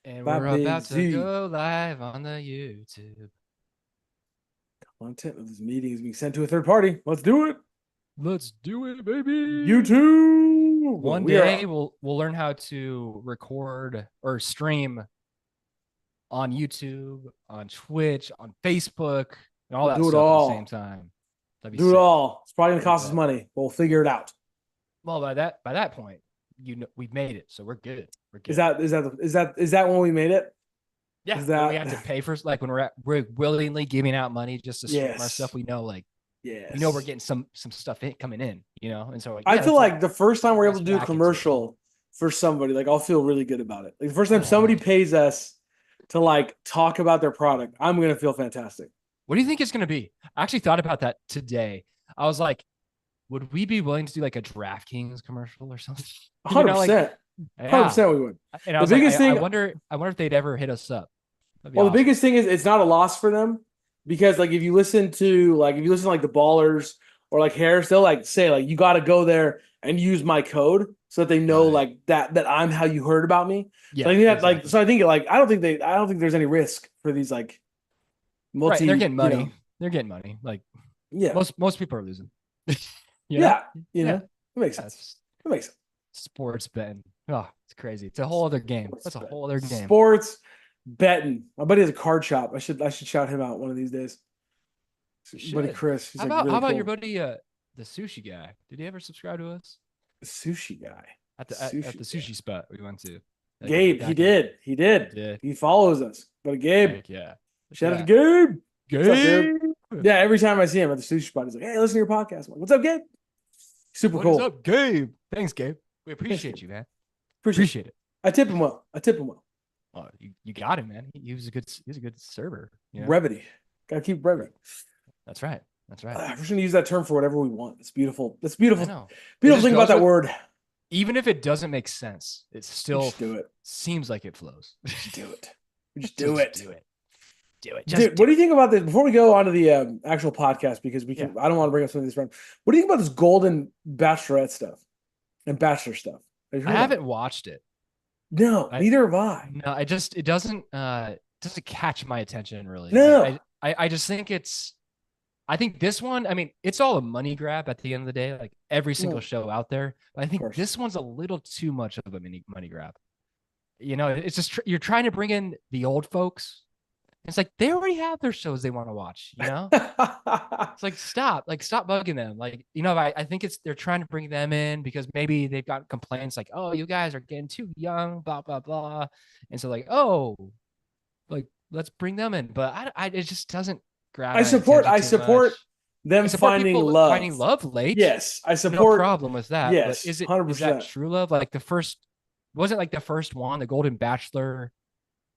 And By we're Big about to Z. go live on the YouTube. Content of this meeting is being sent to a third party. Let's do it. Let's do it, baby. YouTube. One We are day we'll learn how to record or stream on YouTube, on Twitch, on Facebook, and all we'll that do it stuff at the same all. time. That'd be Do it sick. all. It's probably gonna Do it cost us all. money, but we'll figure it out. Well, by that point, we've made it, so we're good. We're Is good. that when we made it? Yeah, Is when we that have to pay for like when we're willingly giving out money just to stream our stuff, yes. we know like we're Yes. getting some stuff coming in, and so like I yeah, feel that's like like the first time we're able to invest do a back into it. commercial for somebody, like I'll feel really good about it. Like the first time somebody Oh, pays us to like talk about their product, I'm gonna feel fantastic. what do you think it's gonna be? I actually thought about that today. I was like, would we be willing to do like a DraftKings commercial or something? Like 100%. yeah. 100% we would. And I The was like, biggest I thing, wonder if they'd ever hit us up. That'd be well, the awesome. biggest thing is it's not a loss for them because like if you listen to like the Ballers or like Harris, they'll like say like you got to go there and use my code so that they know Right. like that I'm how you heard about me. So I Yeah, think that like exactly. so I think like I don't think there's any risk for these like Right. And they're multi getting you know money. They're getting money. Like yeah most people are losing. you know? yeah you know Yeah. it makes sense. That's It makes sense. sports betting. Oh, it's crazy. It's a whole other game. That's a whole other game. Sports betting. My buddy has a card shop. I should shout him out one of these days. You Buddy should. Chris, he's How like about really your cool. buddy the sushi guy? Did he ever subscribe to us? Sushi guy. At the Sushi guy. sushi spot we went to? Like Gabe, he back in did. He did. did. He follows us. But Gabe, Heck yeah. Heck shout out to yeah. Gabe. What's up, dude? Gabe. Yeah, every time I see him at the sushi spot, he's like, "Hey, listen to your podcast." I'm like, "What's up, Gabe?" Super What is cool. up, Gabe? Thanks, Gabe. We appreciate you, man. Appreciate it. It. I tip him well. I tip him well. Oh, you got him, man. He was a good server. Brevity. Gotta keep brevity. That's right. That's right. We're just gonna use that term for whatever we want. It's beautiful. That's I beautiful. know. Beautiful thing about that word. Even if it doesn't make sense, it still just do it. Seems like it flows. Just do it. Just do it. Do it. Dude, what do you think about this? Before we go on to the actual podcast, because we can, I don't want to bring up some of this around. What do you think about this Golden Bachelorette stuff and Bachelor stuff? I haven't watched it. No, neither have I. No, it doesn't catch my attention really. No, I just think I think this one, I mean, it's all a money grab at the end of the day, like every single show out there. But I think this one's a little too much of a money grab. It's just you're trying to bring in the old folks. It's like they already have their shows they want to watch, It's like stop bugging them. Like, I think they're trying to bring them in because maybe they've got complaints like, oh, you guys are getting too young, blah, blah, blah. And so like, oh, like let's bring them in. But it just doesn't grab. I support them finding love. Finding love late. Yes, I support. No problem with that. Yes, but is 100%. Is that true love? Like wasn't like the first one, the Golden Bachelor,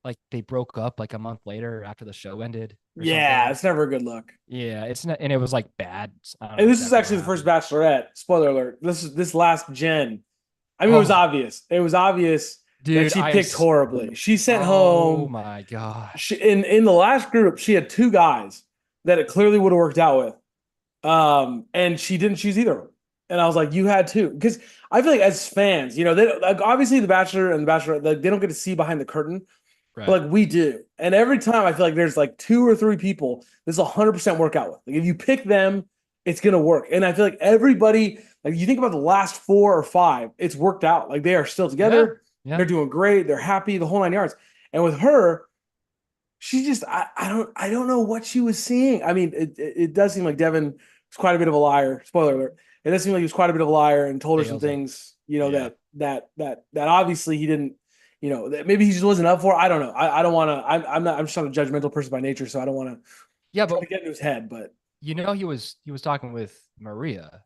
like they broke up like a month later after the show ended. Yeah, it's never a good look. Yeah, it's not, and it was like bad. And this is actually the first Bachelorette. Spoiler alert. This last gen. I mean, it was obvious. It was obvious that she picked horribly. She sent home. Oh my gosh. In the last group, she had two guys that it clearly would have worked out with. And she didn't choose either of them. And I was like, you had to. Because I feel like as fans, they like obviously the Bachelor and the Bachelorette, like, they don't get to see behind the curtain. Right. But like we do. And every time I feel like there's like two or three people this will 100% work out with. Like if you pick them, it's going to work. And I feel like everybody, like you think about the last 4 or 5, it's worked out. Like they are still together. Yeah. They're doing great. They're happy, the whole 9 yards. And with her, she just, I don't know what she was seeing. I mean, it does seem like Devin was quite a bit of a liar. Spoiler alert. It does seem like he was quite a bit of a liar and told her some things, that obviously he didn't, that maybe he just wasn't up for. I don't know. I don't want to. I'm just not a judgmental person by nature, so I don't want to. Yeah, but get into his head. But he was talking with Maria.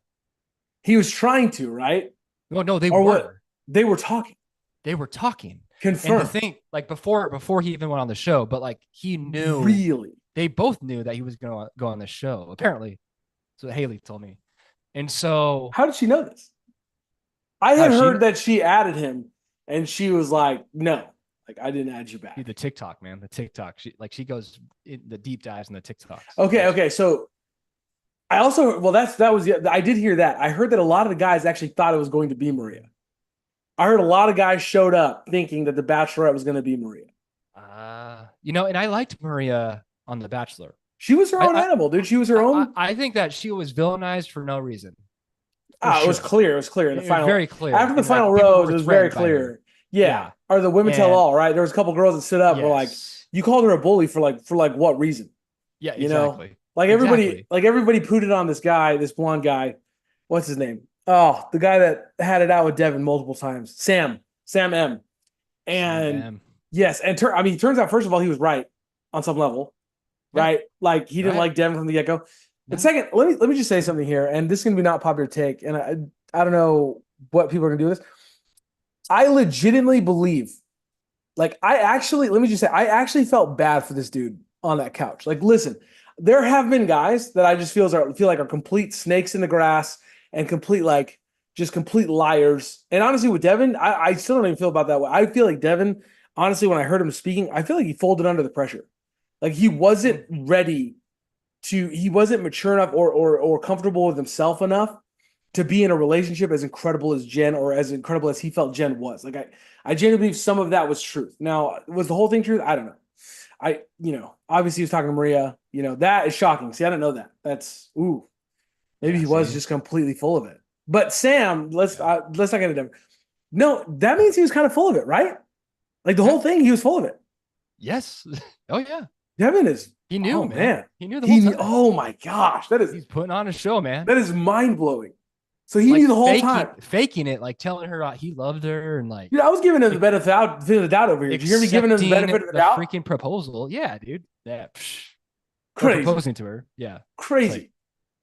He was trying to, right? No, they were. What? They were talking. They were talking. Confirmed. And the thing, like before he even went on the show, but like he knew. Really. They both knew that he was going to go on the show. Apparently, so Haley told me. And so, how did she know this? I had heard that she added him. And she was like, no, like I didn't add you back. The TikTok, man, the TikTok. She goes in the deep dives in the TikToks. Okay. So I also, I did hear that. I heard that a lot of the guys actually thought it was going to be Maria. I heard a lot of guys showed up thinking that the Bachelorette was going to be Maria. And I liked Maria on The Bachelor. She was her own I animal, dude. She was her I, own. I think that she was villainized for no reason, for Ah, it was sure. clear. It was clear in the It was final. very clear, After the and final like people rose, were it was very threatened by her. clear. Yeah, Yeah, or the women tell and all. Right, there was a couple girls that stood up. Were like, yes, you called her a bully for like what reason? yeah, You know, exactly, like everybody, exactly. like everybody pooted on this guy, this blonde guy. What's his name? Oh, the guy that had it out with Devin multiple times. Sam M. Sam And M. yes, and I mean, it turns out first of all he was right on some level, Yeah, right? Like he didn't right. like Devin from the get go. But No, second, let me just say something here, and this is gonna be not popular take, and I don't know what people are gonna do with this. I legitimately believe, like, let me just say, I actually felt bad for this dude on that couch. Like, listen, there have been guys that I just feel like are complete snakes in the grass and complete like just complete liars. And honestly, with Devin, I still don't even feel about that way. I feel like Devin, honestly, when I heard him speaking, I feel like he folded under the pressure. Like he wasn't ready he wasn't mature enough or comfortable with himself enough to be in a relationship as incredible as Jen or as incredible as he felt Jen was. Like I genuinely believe some of that was truth. Now, was the whole thing truth? I don't know. Obviously he was talking to Maria. That is shocking. See, I didn't know that. That's maybe yeah. he was See, just completely full of it. But Sam, yeah, let's not get into him. No, that means he was kind of full of it, right? Like the yeah, whole thing, he was full of it. yes. Oh yeah, Devin is, he knew, oh man. man, He knew the whole time. oh my gosh, He's putting on a show, man. that is mind blowing. So he knew Like the whole time. faking it, like telling her he loved her, and like Dude, I was giving him the benefit of the doubt over here. Did you hear me giving him the accepting benefit of the the doubt? freaking proposal. Yeah, dude. Yeah. Psh. Or Crazy, proposing to her. Yeah. It's like, crazy.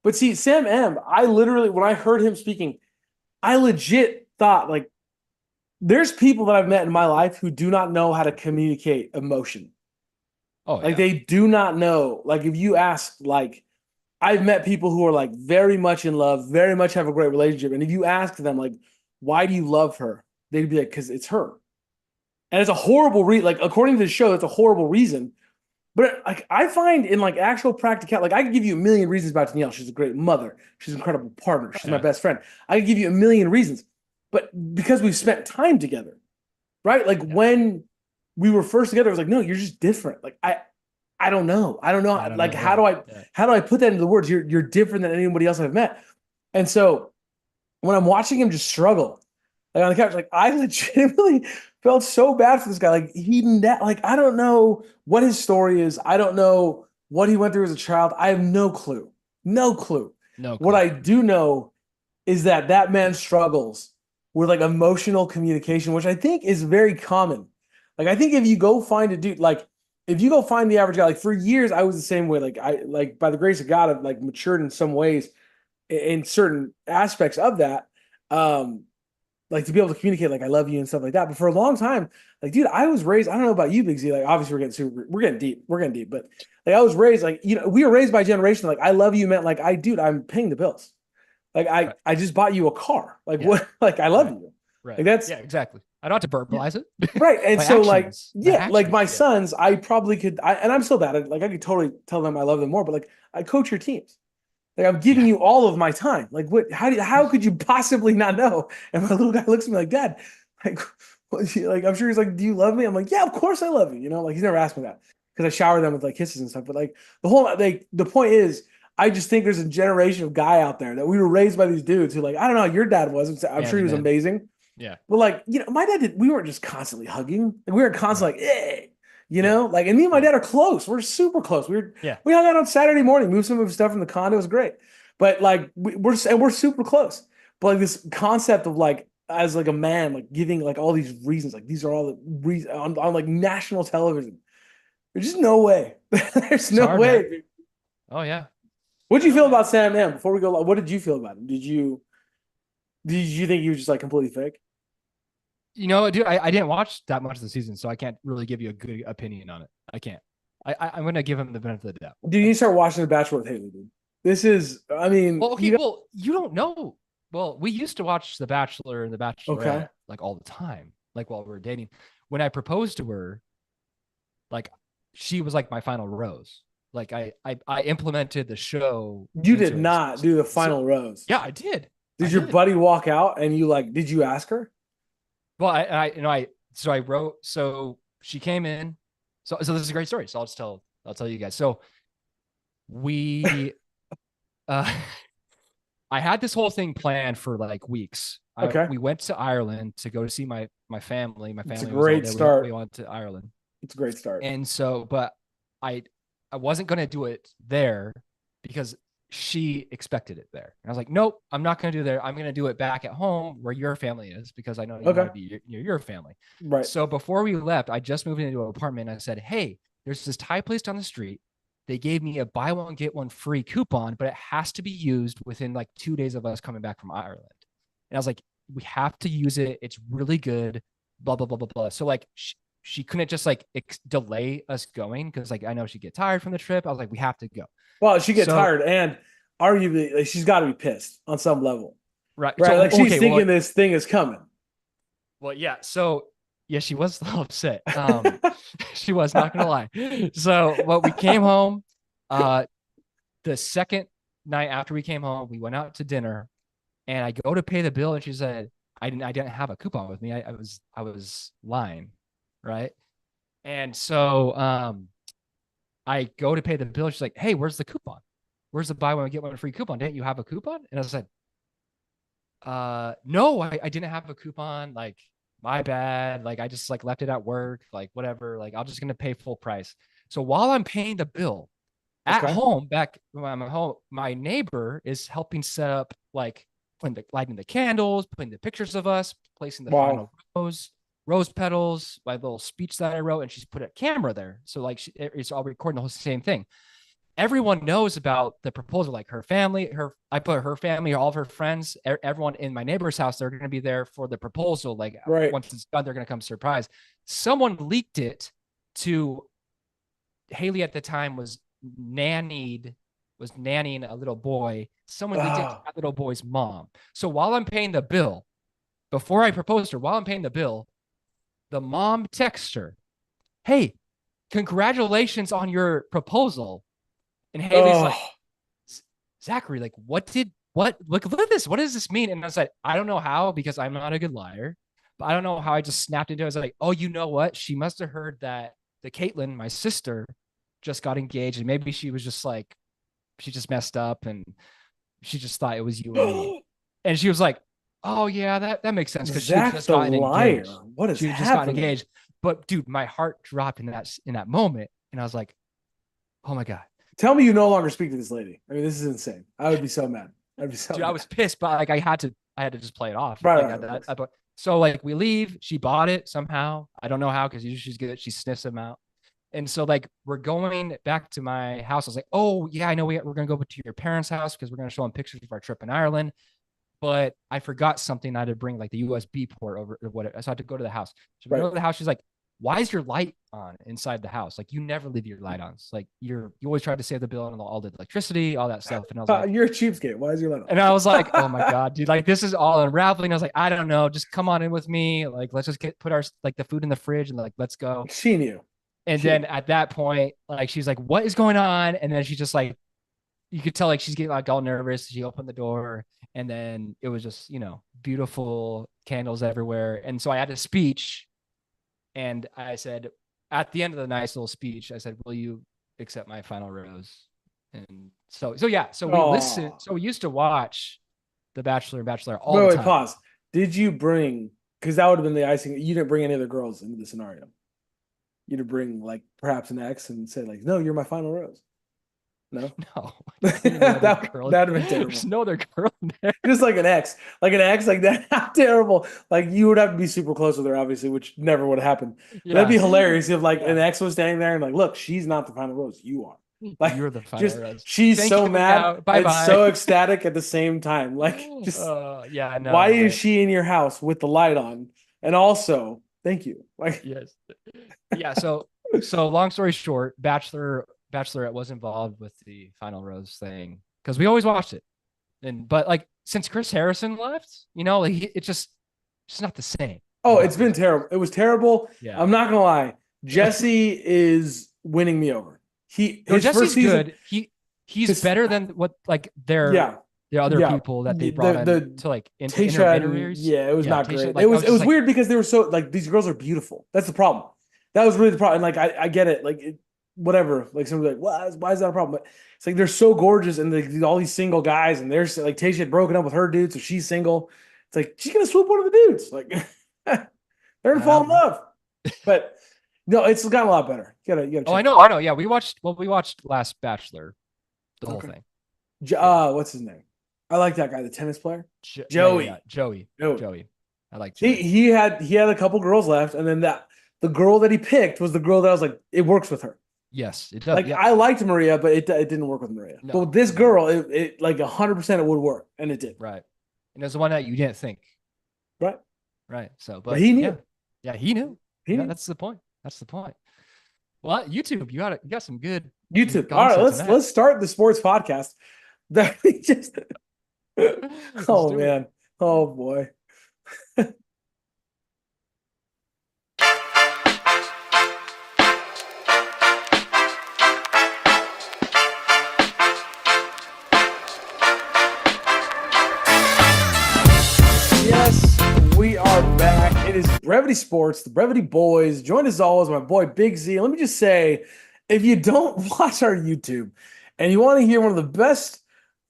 But see, Sam M, I literally, when I heard him speaking, I legit thought like, there's people that I've met in my life who do not know how to communicate emotion. oh Like yeah. they do not know. Like if you ask, like I've met people who are like very much in love, very much have a great relationship, and if you ask them like, why do you love her? They'd be like, because it's her. And it's a horrible like according to the show, it's a horrible reason. But like I find in like actual practical, like I could give you a million reasons about Danielle. She's a great mother. She's an incredible partner. Oh She's my yeah. best friend. I could give you a million reasons. But because we've spent time together, right? Like Yeah. when we were first together, I was like, no, you're just different. Like I don't know. I don't know. I don't Like know. Yeah. Yeah. how do I put that into the words? You're different than anybody else I've met. And so when I'm watching him just struggle, like on the couch, like I legitimately felt so bad for this guy. Like like I don't know what his story is. I don't know what he went through as a child. I have no clue. No clue. No What clue. I do know is that that man struggles with like emotional communication, which I think is very common. Like I think if you go find a dude, like if you go find the average guy, like for years I was the same way. Like I like by the grace of God, I've like matured in some ways in certain aspects of that. Um, like to be able to communicate like I love you and stuff like that. But for a long time, like dude, I was raised. I don't know about you, Big Z. Like obviously we're getting deep. We're getting deep. But like I was raised like we were raised by a generation like I love you meant like I'm paying the bills. Like Right. I just bought you a car. Like Yeah. what? Like I love Right. you. Like Right. that's Yeah, exactly. I don't have to verbalize it. right. And My so like actions. My yeah, like my actions. Yeah. sons, I probably could. And I'm still bad. Like I could totally tell them I love them more. But like I coach your teams. Like I'm giving Yeah. you all of my time. Like what? How could you possibly not know? And my little guy looks at me like, Dad, like, like I'm sure he's like, do you love me? I'm like, yeah, of course I love you. Like he's never asked me that because I shower them with like kisses and stuff. But like the point is, I just think there's a generation of guy out there that we were raised by these dudes who like I don't know how your dad was. I'm sure Manly he was man. amazing. Yeah. But like my dad did. We weren't just constantly hugging. Like, we weren't Right. constantly like, eh. Yeah. Like, and me and my Yeah. dad are close. We're super close. Yeah. We hung out on Saturday morning, moved some of his stuff from the condo. It was great. But like we're super close. But like this concept of like as like a man, like giving like all these reasons, like these are all the reasons on like national television. There's just no way. There's It's no hard, man. way. Oh yeah. What did you feel about Sam M? Before we go, what did you feel about him? Did you think he was just like completely fake? Dude, I didn't watch that much of the season, so I can't really give you a good opinion on it. I can't. I'm gonna give him the benefit of the doubt. Dude, you need to start watching The Bachelor with Haley, dude. This is, I mean, Well, okay, well, you don't know. Well, we used to watch The Bachelor and The okay. Bachelorette like all the time, like while we were dating. When I proposed to her, like she was like my final rose. Like I implemented the show You did into it. not do the So final rose. yeah, I did. Did I your did. buddy walk out and did you ask her? Well, I wrote. So she came in. So this is a great story. So I'll tell you guys. So we uh I had this whole thing planned for like weeks. Okay. We went to Ireland to go to see my family. My It's a family was all great there. We start. went to Ireland. It's a great start. And so, but I I wasn't gonna do it there because she expected it there. And I was like, nope, I'm not gonna do it there. I'm gonna do it back at home where your family is because I know you want Okay. to be near your family. Right. So before we left, I just moved into an apartment. And I said, hey, there's this Thai place down the street. They gave me a buy one get one free coupon, but it has to be used within like 2 days of us coming back from Ireland. And I was like, we have to use it. It's really good. Blah blah blah blah blah. So like she couldn't just like delay us going because like I know she'd get tired from the trip. I was like, we have to go. Well, she get So tired and arguably like, she's got to be pissed on some level, right. right? So Like she's okay, thinking this thing is coming. well, yeah. So yeah, she was a little upset. She was not gonna lie. So what we came home, uh, the second night after we came home, we went out to dinner, and I go to pay the bill, and she said, I didn't have a coupon with me. I was lying, right? And so I go to pay the bill. She's like, hey, where's the coupon? Where's the buy one get one free coupon? Didn't you have a coupon? And I said, no, I didn't have a coupon. Like, my bad. Like, I just like left it at work. Like, whatever. Like, I'm just gonna pay full price. So while I'm paying the bill at Okay. home, back when I'm at home, my neighbor is helping set up like lighting the candles, putting the pictures of us, placing the Wow. final rose petals, my little speech that I wrote, and she's put a camera there. So like it's all recording the whole same thing. Everyone knows about the proposal, like her family, I put her family, all of her friends, everyone in my neighbor's house, they're going to be there for the proposal. Like Right. once it's done, they're going to come surprise. Someone leaked it to Haley at the time was nannying a little boy. Someone leaked it to Oh, that little boy's mom. So while I'm paying the bill, before I proposed her, while I'm paying the bill, the mom texts her, hey, congratulations on your proposal. And Haley's oh, like, Zachary, like, look at this. What does this mean? And I said, I don't know how because I'm not a good liar, but I don't know how I just snapped into it. I was like, oh, you know what? She must have heard that the Caitlin, my sister, just got engaged. And maybe she was just like, she just messed up and she just thought it was you and me. And she was like, oh, yeah, that makes sense because she had Zach just the gotten liar. engaged. What is She had just gotten happening? engaged. But dude, my heart dropped in that moment. And I was like, oh my God. Tell me you no longer speak to this lady. I mean, this is insane. I would be so mad. I'd be so Dude, I mad. was pissed, but like I had to just play it off. Right, Like right, of course. so like we leave. She bought it somehow. I don't know how because usually she's good. She sniffs them out. And so like we're going back to my house. I was like, oh yeah, I know we're gonna go to your parents' house because we're gonna show them pictures of our trip in Ireland. But I forgot something. I had to bring like the USB port over or whatever. So I had to go to the house. So we Right. go to the house. She's like, why is your light on inside the house? Like you never leave your light on. It's like you always try to save the bill on all the electricity, all that stuff. And I was like, You're a cheapskate. Why is your light and I was like, oh my on? God, dude, like this is all unraveling. I was like, I don't know. Just come on in with me. Like, let's just put our like the food in the fridge and like, let's go. She knew. And She then knew. at that point, like, she's like, what is going on? And then she just like, you could tell like she's getting like all nervous. She opened the door and then it was just, beautiful candles everywhere. And so I had a speech and I said, at the end of the nice little speech, I said, will you accept my final rose? And so yeah, so we listened. Oh. So we used to watch The Bachelor and Bachelor all Wait, the wait, time. pause. Did you bring, because that would have been the icing. You didn't bring any other girls into the scenario. You'd bring like perhaps an ex and say, like, no, you're my final rose. No. No, That'd have been There's terrible. no other girl in there. Just like an ex, like that. How terrible. Like you would have to be super close with her, obviously, which never would have happened. But that'd Yeah, be hilarious if like an yeah. ex was standing there and like, look, she's not the final rose. You are. Like You're the final just rose. she's Thank so you. mad Now, bye and bye. so ecstatic at the same time. Like just Yeah, why no, is but she in your house with the light on? And also, thank you. Like yes, yeah. So long story short, Bachelorette was involved with the final rose thing because we always watched it, and but like since Chris Harrison left, like it's just not the same oh, it's without been Chris. terrible. It was terrible. Yeah. I'm not gonna lie. Jesse is winning me over. He No, his first Jesse's season, good. He's his better than what like yeah, their other yeah. people that they brought in The to like Tasha and intermediaries. yeah, it was Yeah, not Tasha. great. Like I was It just was like, weird because they were so like these girls are beautiful. That's the problem. that was really the problem. And like I get it, like whatever. Like somebody's like, why is that a problem? But it's like they're so gorgeous, and all these single guys, and they're like Tayshia had broken up with her dude, so she's single. It's like she's gonna swoop one of the dudes. Like they're gonna fall in love. But no, it's gotten a lot better. You gotta Oh, check. I know. Yeah, we watched Last Bachelor, the whole Okay. thing. What's his name? I like that guy, the tennis player. Yeah. Joey. Joey. I like He Joey. he had a couple girls left, and then the girl that he picked was the girl that I was like, it works with her. Yes, it does. Like Yeah. I liked Maria, but it didn't work with Maria. But with this girl, it like 100% it would work, and it did. Right. And it's the one that you didn't think. Right. Right. So, but he knew. Yeah, he knew. He knew. That's the point. Well, YouTube, you got some good YouTube. All right, let's start the sports podcast. That we just oh man. Oh boy. Yes, we are back. It is Brevity Sports, the Brevity Boys. Joined as always, my boy Big Z. Let me just say, if you don't watch our YouTube and you want to hear one of the best,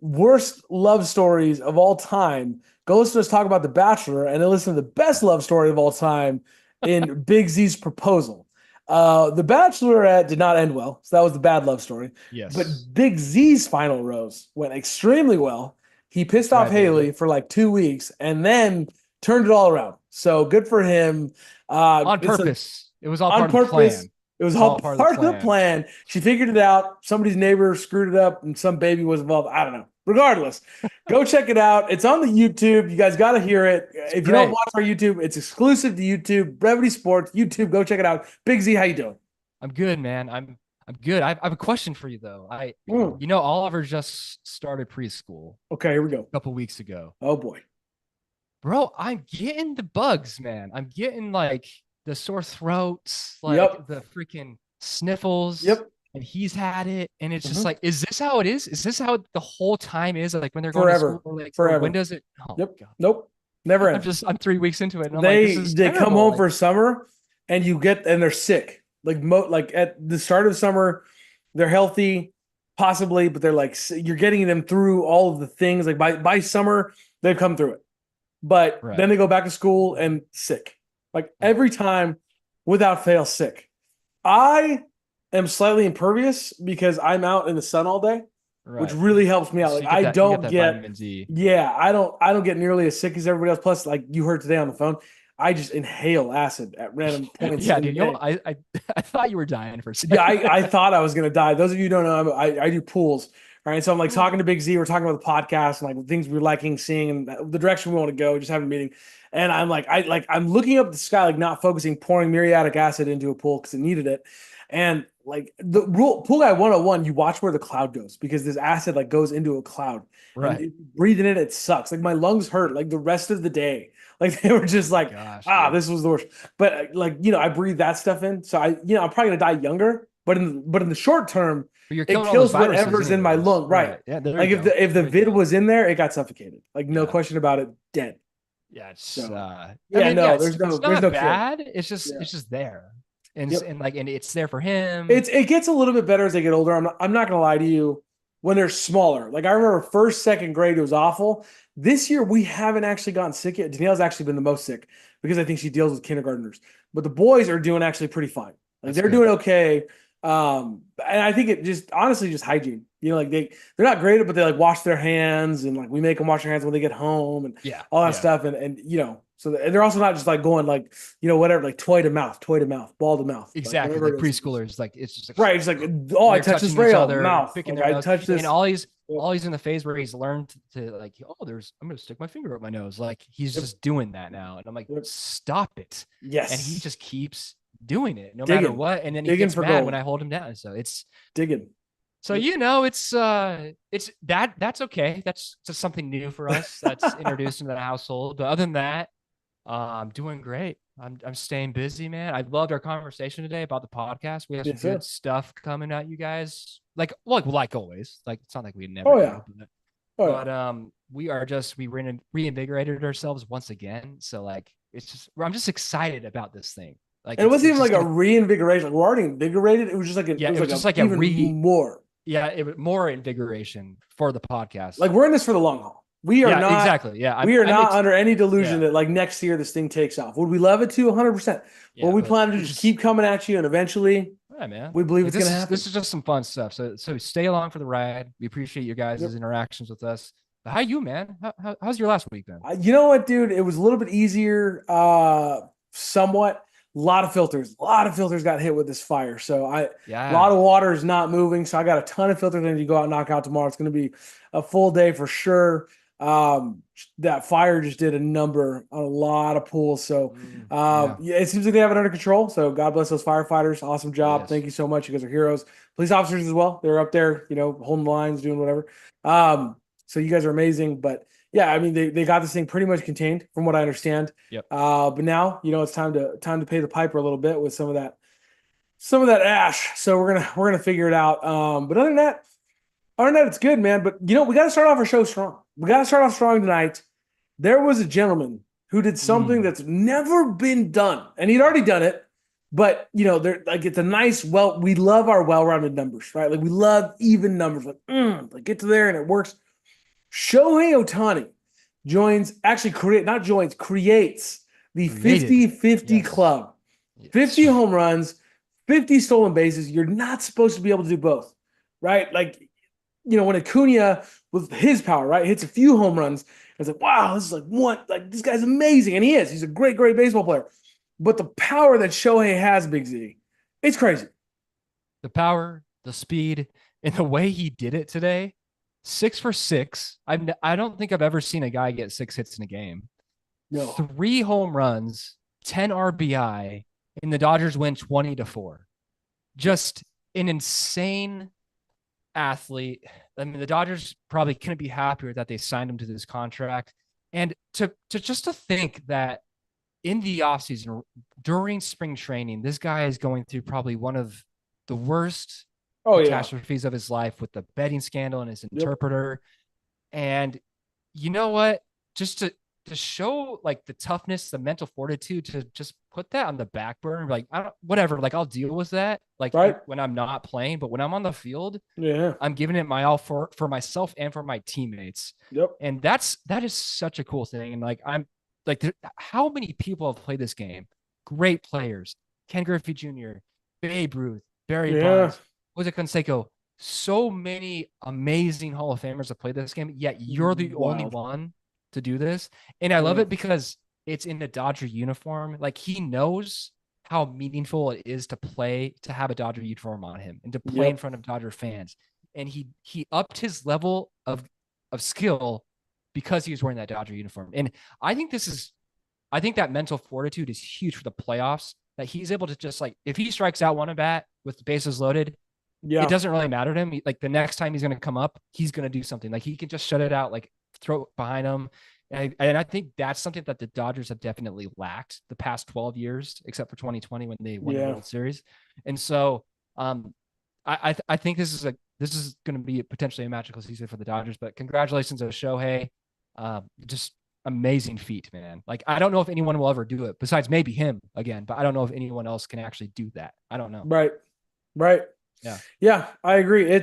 worst love stories of all time, go listen to us talk about The Bachelor and then listen to the best love story of all time in Big Z's proposal. The Bachelorette did not end well, so that was the bad love story. Yes. But Big Z's final rose went extremely well. He pissed off Haley for like 2 weeks and then turned it all around. So good for him. On purpose. It was all part of the plan. It was all part of the plan. She figured it out. Somebody's neighbor screwed it up and some baby was involved. I don't know. Regardless, go check it out. It's on the YouTube. You guys got to hear it. If you don't watch our YouTube, it's exclusive to YouTube. Brevity Sports, YouTube. Go check it out. Big Z, how you doing? I'm good, man. I'm good. I have a question for you though. You know, Oliver just started preschool. Okay, here we go. A couple weeks ago. Oh boy, bro, I'm getting the bugs, man. I'm getting like the sore throats, like the freaking sniffles. Yep. And he's had it, and it's just like, is this how it is? Is this how the whole time is? Like when they're going to school, like forever. When does it? Oh, yep. God. Nope. Never ends. I'm 3 weeks into it. And they come home for summer, and they're sick. Like at the start of summer, they're healthy, possibly, but they're like you're getting them through all of the things. Like by summer, they've come through it, but then they go back to school and sick. Like every time, without fail, sick. I am slightly impervious because I'm out in the sun all day, which really helps me out. So like I don't get vitamin D. Yeah, I don't get nearly as sick as everybody else. Plus, like you heard today on the phone, I just inhale acid at random points. Yeah, dude. I thought you were dying for a second. Yeah, I thought I was gonna die. Those of you who don't know, I do pools. All right, so I'm like talking to Big Z. We're talking about the podcast and like things we're liking, seeing, and the direction we want to go. Just having a meeting, and I'm like, I'm looking up at the sky, like not focusing, pouring muriatic acid into a pool because it needed it, and like the pool guy 101, you watch where the cloud goes because this acid like goes into a cloud. Right, breathing it sucks. Like my lungs hurt like the rest of the day. Like they were just like, this was the worst. But like, I breathe that stuff in. So I'm probably gonna die younger. But in the short term, it kills whatever's in my lung. Right. Yeah. Like if the vid was in there, it got suffocated. Like no question about it, dead. Yeah. It's there's no bad. Cure. It's just there. And it's there for him. It gets a little bit better as they get older. I'm not gonna lie to you. When they're smaller, like I remember first, second grade, it was awful. This year, we haven't actually gotten sick yet. Danielle's actually been the most sick because I think she deals with kindergartners. But the boys are doing actually pretty fine. Like they're doing okay. And I think it just honestly just hygiene. Like they're not great, but they like wash their hands and like we make them wash their hands when they get home and all that stuff. And so they're also not just like going like, whatever, like toy to mouth, ball to mouth. Exactly. Like preschoolers, like it's just like, right. It's like, I touch this rail, mouth. Picking their nose. Touch this. And all he's in the phase where he's learned to like, I'm going to stick my finger up my nose. Like he's just doing that now. And I'm like, stop it. Yes. And he just keeps doing it no matter what. And then he gets mad when I hold him down. So it's digging. So, it's that's okay. That's just something new for us. That's introduced into the household. But other than that, I'm doing great. I'm staying busy, man. I loved our conversation today about the podcast. We have some good stuff coming at you guys. Like always. Like it's not like we never but we reinvigorated ourselves once again. So like I'm just excited about this thing. Like And it wasn't it's even just like a gonna reinvigoration. Like we're already invigorated. It was just like yeah, it it was was like just a like a even more. yeah, it was more invigoration for the podcast. Like we're in this for the long haul. We are Yeah, not. exactly. Yeah, We are I'm not under any delusion yeah, that like next year this thing takes off. Would we love it to? 100%. But yeah, we but plan to it just just keep coming at you, and eventually yeah, man. we believe Like it's going to this happen. is just some fun stuff. So stay along for the ride. We appreciate your guys' Yep. interactions with us. But how you, man? How's your last week been? You know what, dude? It was a little bit easier, somewhat. A lot of filters. A lot of filters got hit with this fire. So a lot of Yeah. water is not moving. So I got a ton of filters I need to go out and knock out tomorrow. It's going to be a full day for sure. That fire just did a number on a lot of pools. So Yeah. yeah, it seems like they have it under control. So God bless those firefighters. Awesome job. Yes. Thank you so much. You guys are heroes. Police officers as well. They're up there, holding the lines, doing whatever. So you guys are amazing. But yeah, I mean they got this thing pretty much contained from what I understand. Yep. But now, it's time to pay the piper a little bit with some of that ash. So we're gonna figure it out. But other than that, it's good, man. But we got to start off our show strong. We got to start off strong tonight. There was a gentleman who did something that's never been done, and he'd already done it. But they're like it's a nice. We love our well-rounded numbers, right? Like we love even numbers. Like get to there and it works. Shohei Ohtani creates the Created. 50-50 Yes. club. Yes. 50 home runs, 50 stolen bases. You're not supposed to be able to do both, right? Like, when Acuna with his power, right, hits a few home runs, it's like, wow, this is like this guy's amazing. And he is. He's a great, great baseball player. But the power that Shohei has, Big Z, it's crazy. The power, the speed, and the way he did it today. 6 for 6. I don't think I've ever seen a guy get 6 hits in a game. No. 3 home runs, 10 RBI, and the Dodgers win 20-4. Just an insane athlete. I mean, the Dodgers probably couldn't be happier that they signed him to this contract. And to think that in the offseason, during spring training, this guy is going through probably one of the worst catastrophes of his life with the betting scandal and his interpreter. Yep. And you know what? Just to show like the toughness, the mental fortitude to just put that on the back burner, like whatever, like I'll deal with that. Like when I'm not playing, but when I'm on the field, I'm giving it my all for myself and for my teammates. Yep. And that is such a cool thing. And like I'm like, how many people have played this game? Great players: Ken Griffey Jr., Babe Ruth, Barry Bonds, Jose Canseco. So many amazing Hall of Famers have played this game. Yet you're the only one to do this. And I love it because it's in the Dodger uniform. Like he knows how meaningful it is to have a Dodger uniform on him and to play in front of Dodger fans. And he upped his level of skill because he was wearing that Dodger uniform. And I think that mental fortitude is huge for the playoffs, that he's able to just like, if he strikes out one at bat with the bases loaded, it doesn't really matter to him. Like the next time he's going to come up, he's going to do something. Like he can just shut it out, like throw it behind him. And I think that's something that the Dodgers have definitely lacked the past 12 years, except for 2020 when they won the World Series. And so I think this is going to be potentially a magical season for the Dodgers. But congratulations to Shohei. Just amazing feat, man. Like I don't know if anyone will ever do it besides maybe him again, but I don't know if anyone else can actually do that. I don't know. Right. Yeah, I agree.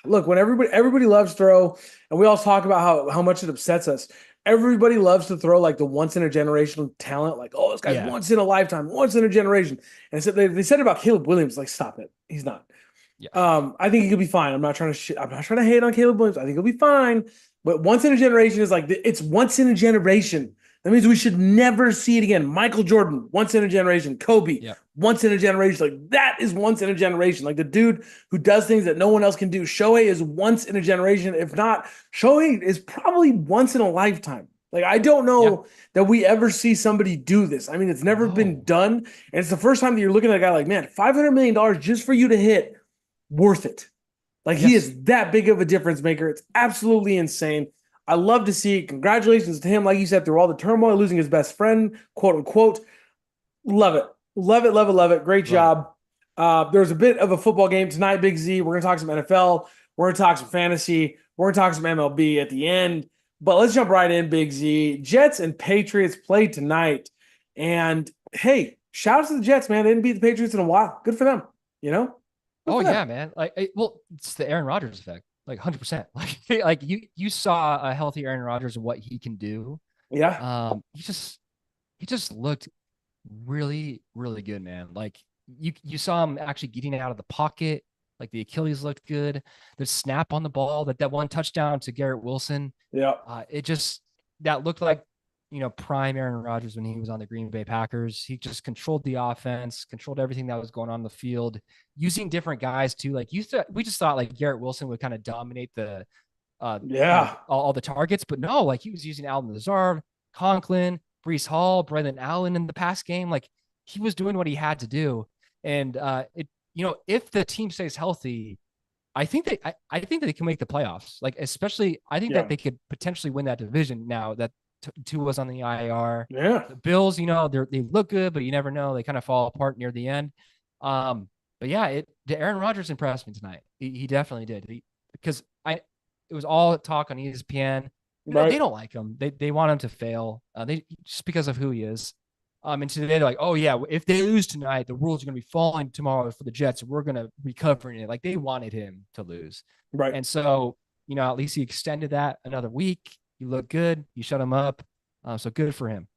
Look, when everybody loves throw, and we all talk about how much it upsets us. Everybody loves to throw like the once in a generation talent, like, oh, this guy's once in a lifetime, once in a generation. And they said about Caleb Williams, like, stop it, he's not. Yeah. I think he could be fine. I'm not trying to hate on Caleb Williams. I think he'll be fine. But once in a generation is like it's once in a generation. That means we should never see it again. Michael Jordan, once in a generation. Kobe, once in a generation. Like that is once in a generation. Like the dude who does things that no one else can do. Shohei is once in a generation. If not, Shohei is probably once in a lifetime. Like I don't know that we ever see somebody do this. I mean, it's never been done. And it's the first time that you're looking at a guy like, man, $500 million just for you to hit, worth it. Like he is that big of a difference maker. It's absolutely insane. I love to see it. Congratulations to him. Like you said, through all the turmoil, losing his best friend, quote unquote. Love it. Love it. Love it. Love it. Great job. There's a bit of a football game tonight, Big Z. We're going to talk some NFL. We're going to talk some fantasy. We're going to talk some MLB at the end. But let's jump right in, Big Z. Jets and Patriots play tonight. And hey, shout out to the Jets, man. They didn't beat the Patriots in a while. Good for them. You know? Good Oh for them. yeah, man. Well, it's the Aaron Rodgers effect. Like 100%. Like you saw a healthy Aaron Rodgers and what he can do. Yeah. He just looked really, really good, man. Like you saw him actually getting out of the pocket. Like the Achilles looked good. The snap on the ball, that one touchdown to Garrett Wilson. Yeah. It just that looked like prime Aaron Rodgers when he was on the Green Bay Packers. He just controlled the offense, controlled everything that was going on in the field, using different guys too. Like we just thought like Garrett Wilson would kind of dominate the Yeah. all the targets, but no, like he was using Alden Lazard, Conklin, Brees Hall, Brendan Allen in the pass game. Like he was doing what he had to do. And if the team stays healthy, I think that they can make the playoffs. Like, especially, I think that they could potentially win that division now that Tua's on the IR. Yeah. The Bills, they look good, but you never know. They kind of fall apart near the end. But yeah, the Aaron Rodgers impressed me tonight. He definitely did. Because it was all talk on ESPN. They don't like him. They want him to fail. They just because of who he is. And today they're like, oh yeah, if they lose tonight, the rules are going to be falling tomorrow for the Jets. And we're going to recover in it. Like they wanted him to lose. Right. And so, at least he extended that another week. He looked good. You shut him up. So good for him.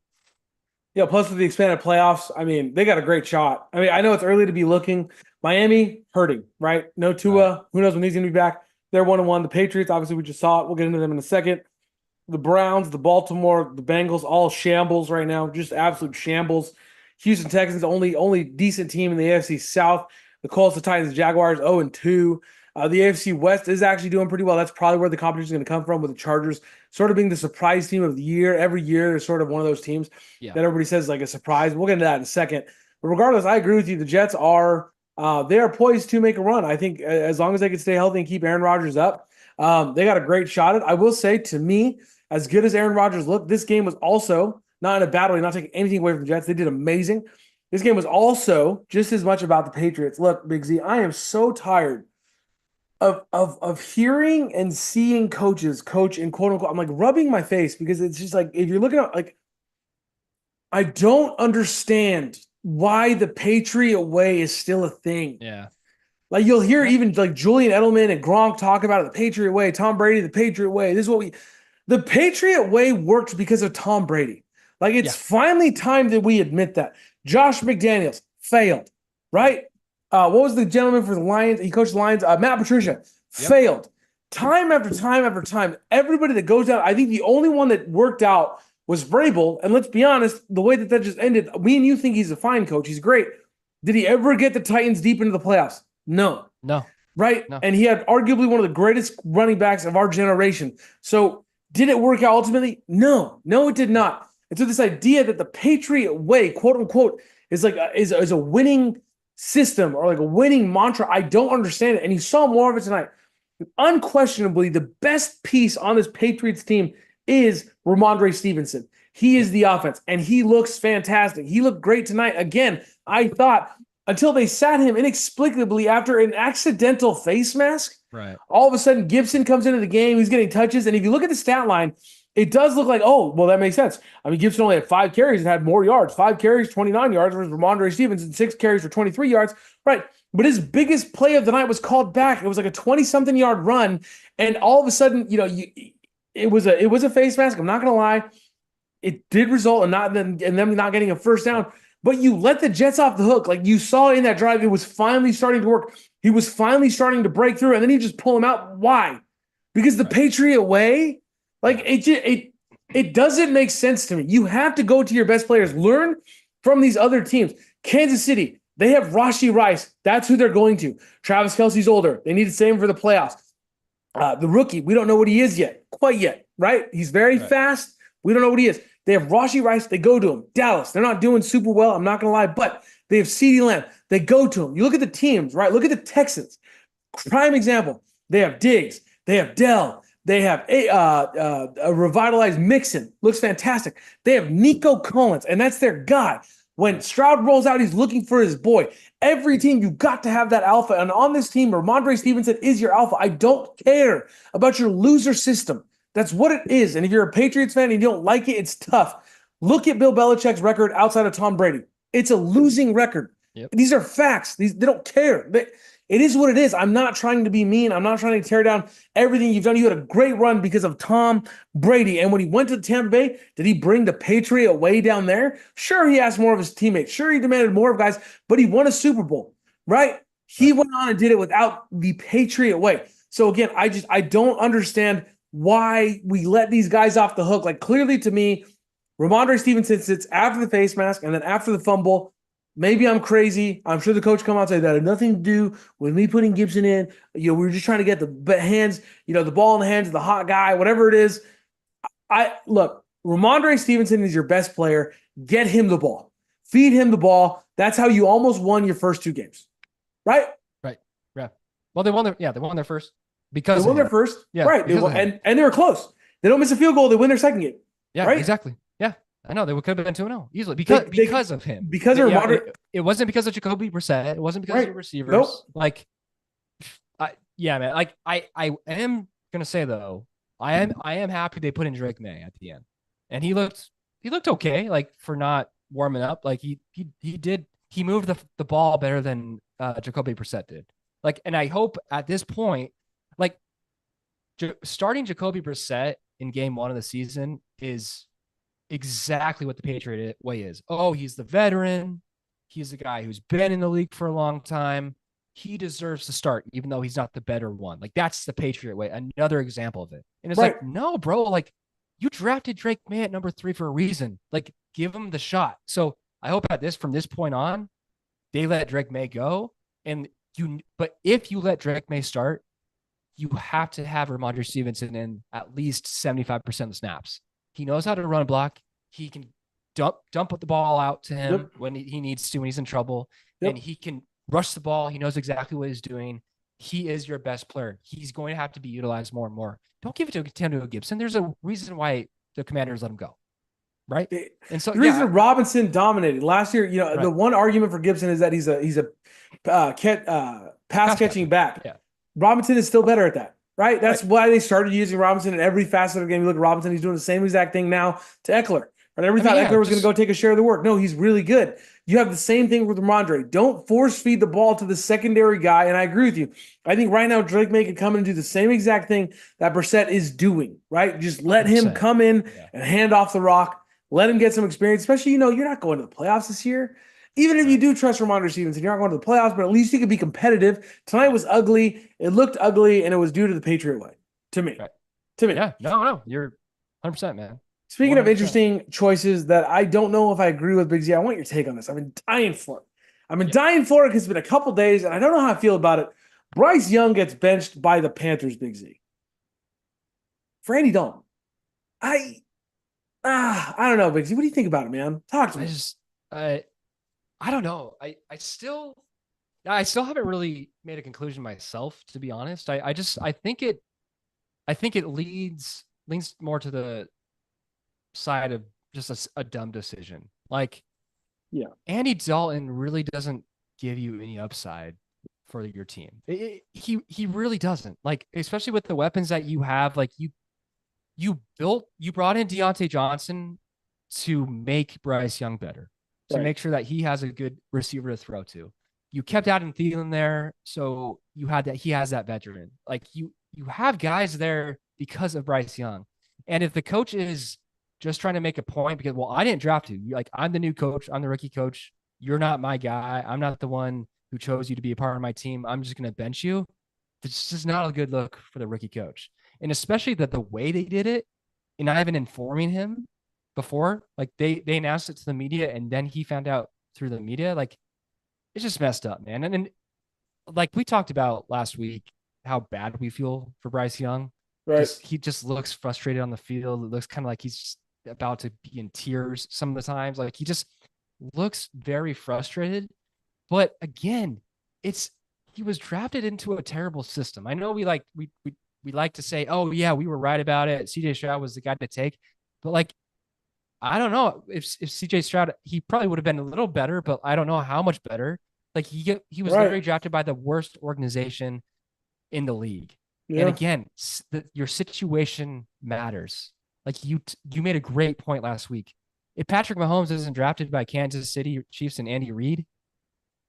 Yeah. Plus with the expanded playoffs, I mean, they got a great shot. I mean, I know it's early to be looking. Miami hurting, right? No Tua. Right. Who knows when he's going to be back? They're 1-1. The Patriots, obviously, we just saw it. We'll get into them in a second. The Browns, the Baltimore, the Bengals, all shambles right now, just absolute shambles. Houston Texans, only decent team in the AFC South. The Colts, the Titans, the Jaguars, 0-2. The AFC West is actually doing pretty well. That's probably where the competition is going to come from, with the Chargers sort of being the surprise team of the year. Every year, there's sort of one of those teams that everybody says like a surprise. We'll get into that in a second. But regardless, I agree with you. The Jets they are poised to make a run. I think as long as they can stay healthy and keep Aaron Rodgers up, they got a great shot at it. I will say, to me, as good as Aaron Rodgers looked, this game was also not in a battle. Not taking anything away from the Jets. They did amazing. This game was also just as much about the Patriots. Look, Big Z, I am so tired of hearing and seeing coaches coach in quote unquote. I'm like rubbing my face because it's just like, if you're looking at like, I don't understand why the Patriot way is still a thing. Yeah. Like you'll hear even like Julian Edelman and Gronk talk about it, the Patriot way, Tom Brady, the Patriot way. This is what the Patriot way worked because of Tom Brady. Like it's finally time that we admit that. Josh McDaniels failed, right? What was the gentleman for the Lions? He coached the Lions. Matt Patricia failed. Time after time after time. Everybody that goes out, I think the only one that worked out was Vrabel. And let's be honest, the way that just ended, me and you think he's a fine coach. He's great. Did he ever get the Titans deep into the playoffs? No. Right? No. And he had arguably one of the greatest running backs of our generation. So did it work out ultimately? No, it did not. And so this idea that the Patriot way, quote unquote, is like is a winning system or like a winning mantra, I don't understand it. And you saw more of it tonight. Unquestionably, the best piece on this Patriots team is Ramondre Stevenson. He is the offense, and he looks fantastic. He looked great tonight. Again, I thought until they sat him inexplicably after an accidental face mask. Right. All of a sudden, Gibson comes into the game. He's getting touches. And if you look at the stat line, it does look like, oh, well, that makes sense. I mean, Gibson only had 5 carries and had more yards. 5 carries, 29 yards, versus Ramondre Stevenson, 6 carries for 23 yards. Right. But his biggest play of the night was called back. It was like a 20-something yard run. And all of a sudden, it was a face mask. I'm not going to lie. It did result in them not getting a first down. But you let the Jets off the hook. Like you saw in that drive, it was finally starting to work. He was finally starting to break through, and then you just pull him out. Why? Because the Patriot way, like it doesn't make sense to me. You have to go to your best players. Learn from these other teams. Kansas City, they have Rashee Rice. That's who they're going to. Travis Kelce's older. They need to save him for the playoffs. The rookie, we don't know what he is quite yet, right? He's very fast. We don't know what he is. They have Rashee Rice. They go to him. Dallas, they're not doing super well. I'm not going to lie, but they have CeeDee Lamb. They go to him. You look at the teams, right? Look at the Texans. Prime example. They have Diggs. They have Dell. They have a revitalized Mixon. Looks fantastic. They have Nico Collins, and that's their guy. When Stroud rolls out, he's looking for his boy. Every team, you got to have that alpha. And on this team, Ramondre Stevenson is your alpha. I don't care about your loser system. That's what it is. And if you're a Patriots fan and you don't like it, it's tough. Look at Bill Belichick's record outside of Tom Brady. It's a losing record. Yep. These are facts. They don't care. It is what it is. I'm not trying to be mean. I'm not trying to tear down everything you've done. You had a great run because of Tom Brady. And when he went to Tampa Bay, did he bring the Patriot way down there? Sure, he asked more of his teammates. Sure, he demanded more of guys, but he won a Super Bowl, right? He went on and did it without the Patriot way. So again, I don't understand why we let these guys off the hook. Like clearly to me, Ramondre Stevenson sits after the face mask and then after the fumble. Maybe I'm crazy. I'm sure the coach come out and say that had nothing to do with me putting Gibson in. We were just trying to get the hands, the ball in the hands of the hot guy, whatever it is. Look, Ramondre Stevenson is your best player. Get him the ball. Feed him the ball. That's how you almost won your first 2 games. Right? Right. Yeah. Well, they won their first because they won their first. Yeah. Right. And they were close. They don't miss a field goal, they win their second game. Yeah, right? Exactly. Yeah. I know they could have been 2-0 easily because of him. Because of Ramondre. It wasn't because of Jacoby Brissett. It wasn't because of the receivers. Nope. Like, man. Like, I am gonna say though, I am happy they put in Drake May at the end, and he looked okay. Like for not warming up, like he moved the ball better than Jacoby Brissett did. Like, and I hope at this point, like starting Jacoby Brissett in game 1 of the season is exactly what the Patriot way is. Oh, he's the veteran. He's the guy who's been in the league for a long time. He deserves to start, even though he's not the better one. Like that's the Patriot way. Another example of it. And it's like, no, bro, like you drafted Drake May at number 3 for a reason. Like give him the shot. So I hope from this point on, they let Drake May go. But if you let Drake May start, you have to have Ramondre Stevenson in at least 75% of the snaps. He knows how to run a block. He can dump the ball out to him when he needs to, when he's in trouble. And he can rush the ball. He knows exactly what he's doing. He is your best player. He's going to have to be utilized more and more. Don't give it to Antonio Gibson. There's a reason why the Commanders let him go. Right? And so the reason Robinson dominated last year, the one argument for Gibson is that he's a pass catching back. Yeah. Robinson is still better at that. Right? That's why they started using Robinson in every facet of the game. You look at Robinson, he's doing the same exact thing now to Eckler. And every thought Eckler was going to go take a share of the work. No, he's really good. You have the same thing with Ramondre. Don't force feed the ball to the secondary guy. And I agree with you. I think right now Drake May could come in and do the same exact thing that Brissett is doing. Right? Just let him come in and hand off the rock. Let him get some experience. Especially, you're not going to the playoffs this year. Even if you do trust Ramondre Stevenson, you're not going to the playoffs, but at least you could be competitive. Tonight was ugly. It looked ugly, and it was due to the Patriot way. To me. Right. To me. Yeah. No. You're 100%, man. Speaking 100%. of interesting choices that I don't know if I agree with, Big Z, I want your take on this. I've been dying for it. Because it's been a couple days, and I don't know how I feel about it. Bryce Young gets benched by the Panthers, Big Z. For Andy Dalton. I don't know, Big Z. What do you think about it, man? Talk to me. I don't know. I still haven't really made a conclusion myself, to be honest. I think it leans more to the side of just a dumb decision. Like, Andy Dalton really doesn't give you any upside for your team. He really doesn't. Like, especially with the weapons that you have. Like you brought in Deontay Johnson to make Bryce Young better. To make sure that he has a good receiver to throw to. You kept Adam Thielen there, so he has that veteran. Like you have guys there because of Bryce Young. And if the coach is just trying to make a point because, I didn't draft you. Like, I'm the new coach. I'm the rookie coach. You're not my guy. I'm not the one who chose you to be a part of my team. I'm just going to bench you. It's just not a good look for the rookie coach. And especially that the way they did it, and not even informing him before, like they announced it to the media and then he found out through the media. Like, it's just messed up, man. And like we talked about last week, how bad we feel for Bryce Young. Right. He just looks frustrated on the field. It looks kind of like he's about to be in tears some of the times. Like, he just looks very frustrated. But again, he was drafted into a terrible system. I know we like to say, oh yeah, we were right about it. CJ Stroud was the guy to take. But like, I don't know if CJ Stroud, he probably would have been a little better, but I don't know how much better. Like, he was literally drafted by the worst organization in the league. Yeah. And again, your situation matters. Like, you made a great point last week. if Patrick Mahomes isn't drafted by Kansas City Chiefs and Andy Reid,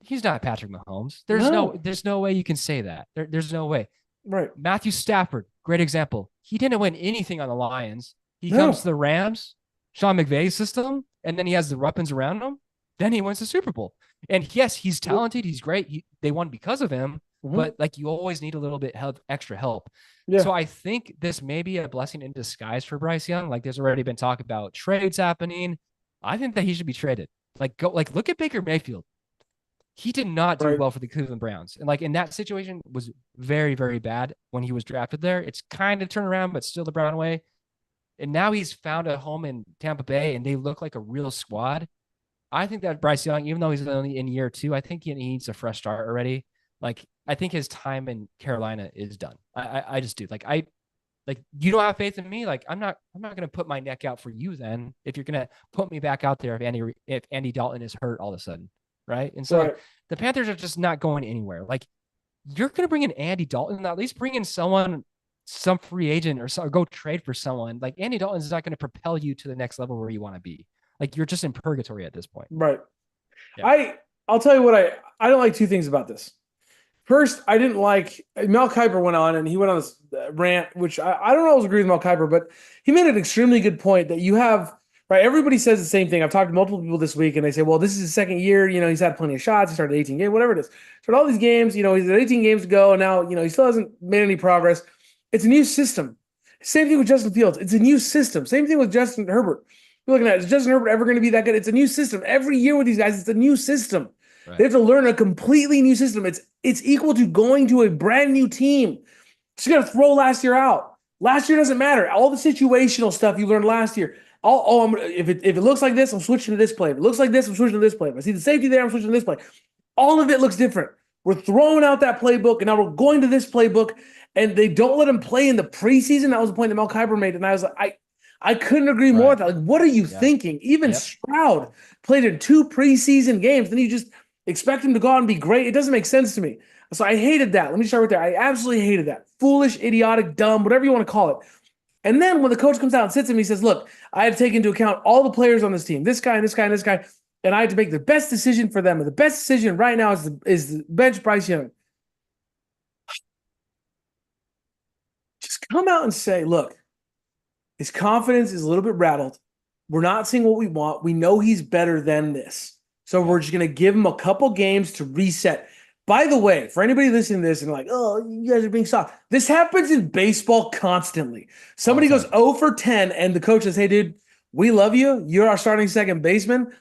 he's not Patrick Mahomes. No. There's no way you can say that. There's no way. Right. Matthew Stafford, great example. He didn't win anything on the Lions. He comes to No. the Rams, Sean McVay's system, and then he has the weapons around him. Then he wins the Super Bowl. And yes, he's talented. He's great. They won because of him. Mm-hmm. But like you always need a little bit extra help. Yeah. So I think this may be a blessing in disguise for Bryce Young. Like there's already been talk about trades happening. I think that he should be traded. Like look at Baker Mayfield. He did not do Right. well for the Cleveland Browns. And like in that situation was very, very bad when he was drafted there. It's kind of turned around, but still the Brown way. And now he's found a home in Tampa Bay and they look like a real squad. I think that Bryce Young, even though he's only in year 2, I think he needs a fresh start already. Like I think his time in Carolina is done. I just do. Like you don't have faith in me. Like I'm not gonna put my neck out for you then if you're gonna put me back out there if Andy Dalton is hurt all of a sudden. Right. And so Right. the Panthers are just not going anywhere. Like you're gonna bring in Andy Dalton, at least bring in someone, some free agent or go trade for someone. Like Andy Dalton is not going to propel you to the next level where you want to be. Like you're just in purgatory at this point. Right. Yeah. I'll tell you what I don't like two things about this. First, I didn't like Mel Kiper went on and he went on this rant, which I don't always agree with Mel Kiper, but he made an extremely good point that you have, right? Everybody says the same thing. I've talked to multiple people this week and they say, well, this is his second year. You know, he's had plenty of shots. He started 18 games, whatever it is. Started all these games, you know, he's at 18 games to go. And now, you know, he still hasn't made any progress. It's a new system. Same thing with Justin Fields. It's a new system. Same thing with Justin Herbert. You're looking at, is Justin Herbert ever going to be that good? It's a new system. Every year with these guys, it's a new system. Right. They have to learn a completely new system. It's equal to going to a brand new team. Just gonna throw last year out. Last year doesn't matter. All the situational stuff you learned last year. If it looks like this, I'm switching to this play. If it looks like this, I'm switching to this play. If I see the safety there, I'm switching to this play. All of it looks different. We're throwing out that playbook, and now we're going to this playbook, and they don't let him play in the preseason. That was the point that Mel Kiper made, and I was like, I couldn't agree more with that. Like, what are you thinking? Even Stroud played in 2 preseason games, then you just expect him to go out and be great. It doesn't make sense to me. So I hated that. Let me start right there. I absolutely hated that. Foolish, idiotic, dumb, whatever you want to call it. And then when the coach comes out and sits him, he says, look, I have taken into account all the players on this team, this guy and this guy and this guy, and I had to make the best decision for them. And the best decision right now is the bench Bryce Young. Just come out and say, look, his confidence is a little bit rattled. We're not seeing what we want. We know he's better than this. So we're just going to give him a couple games to reset. By the way, for anybody listening to this and like, oh, you guys are being soft. This happens in baseball constantly. Somebody goes 0 for 10 and the coach says, hey, dude, we love you. You're our starting second baseman.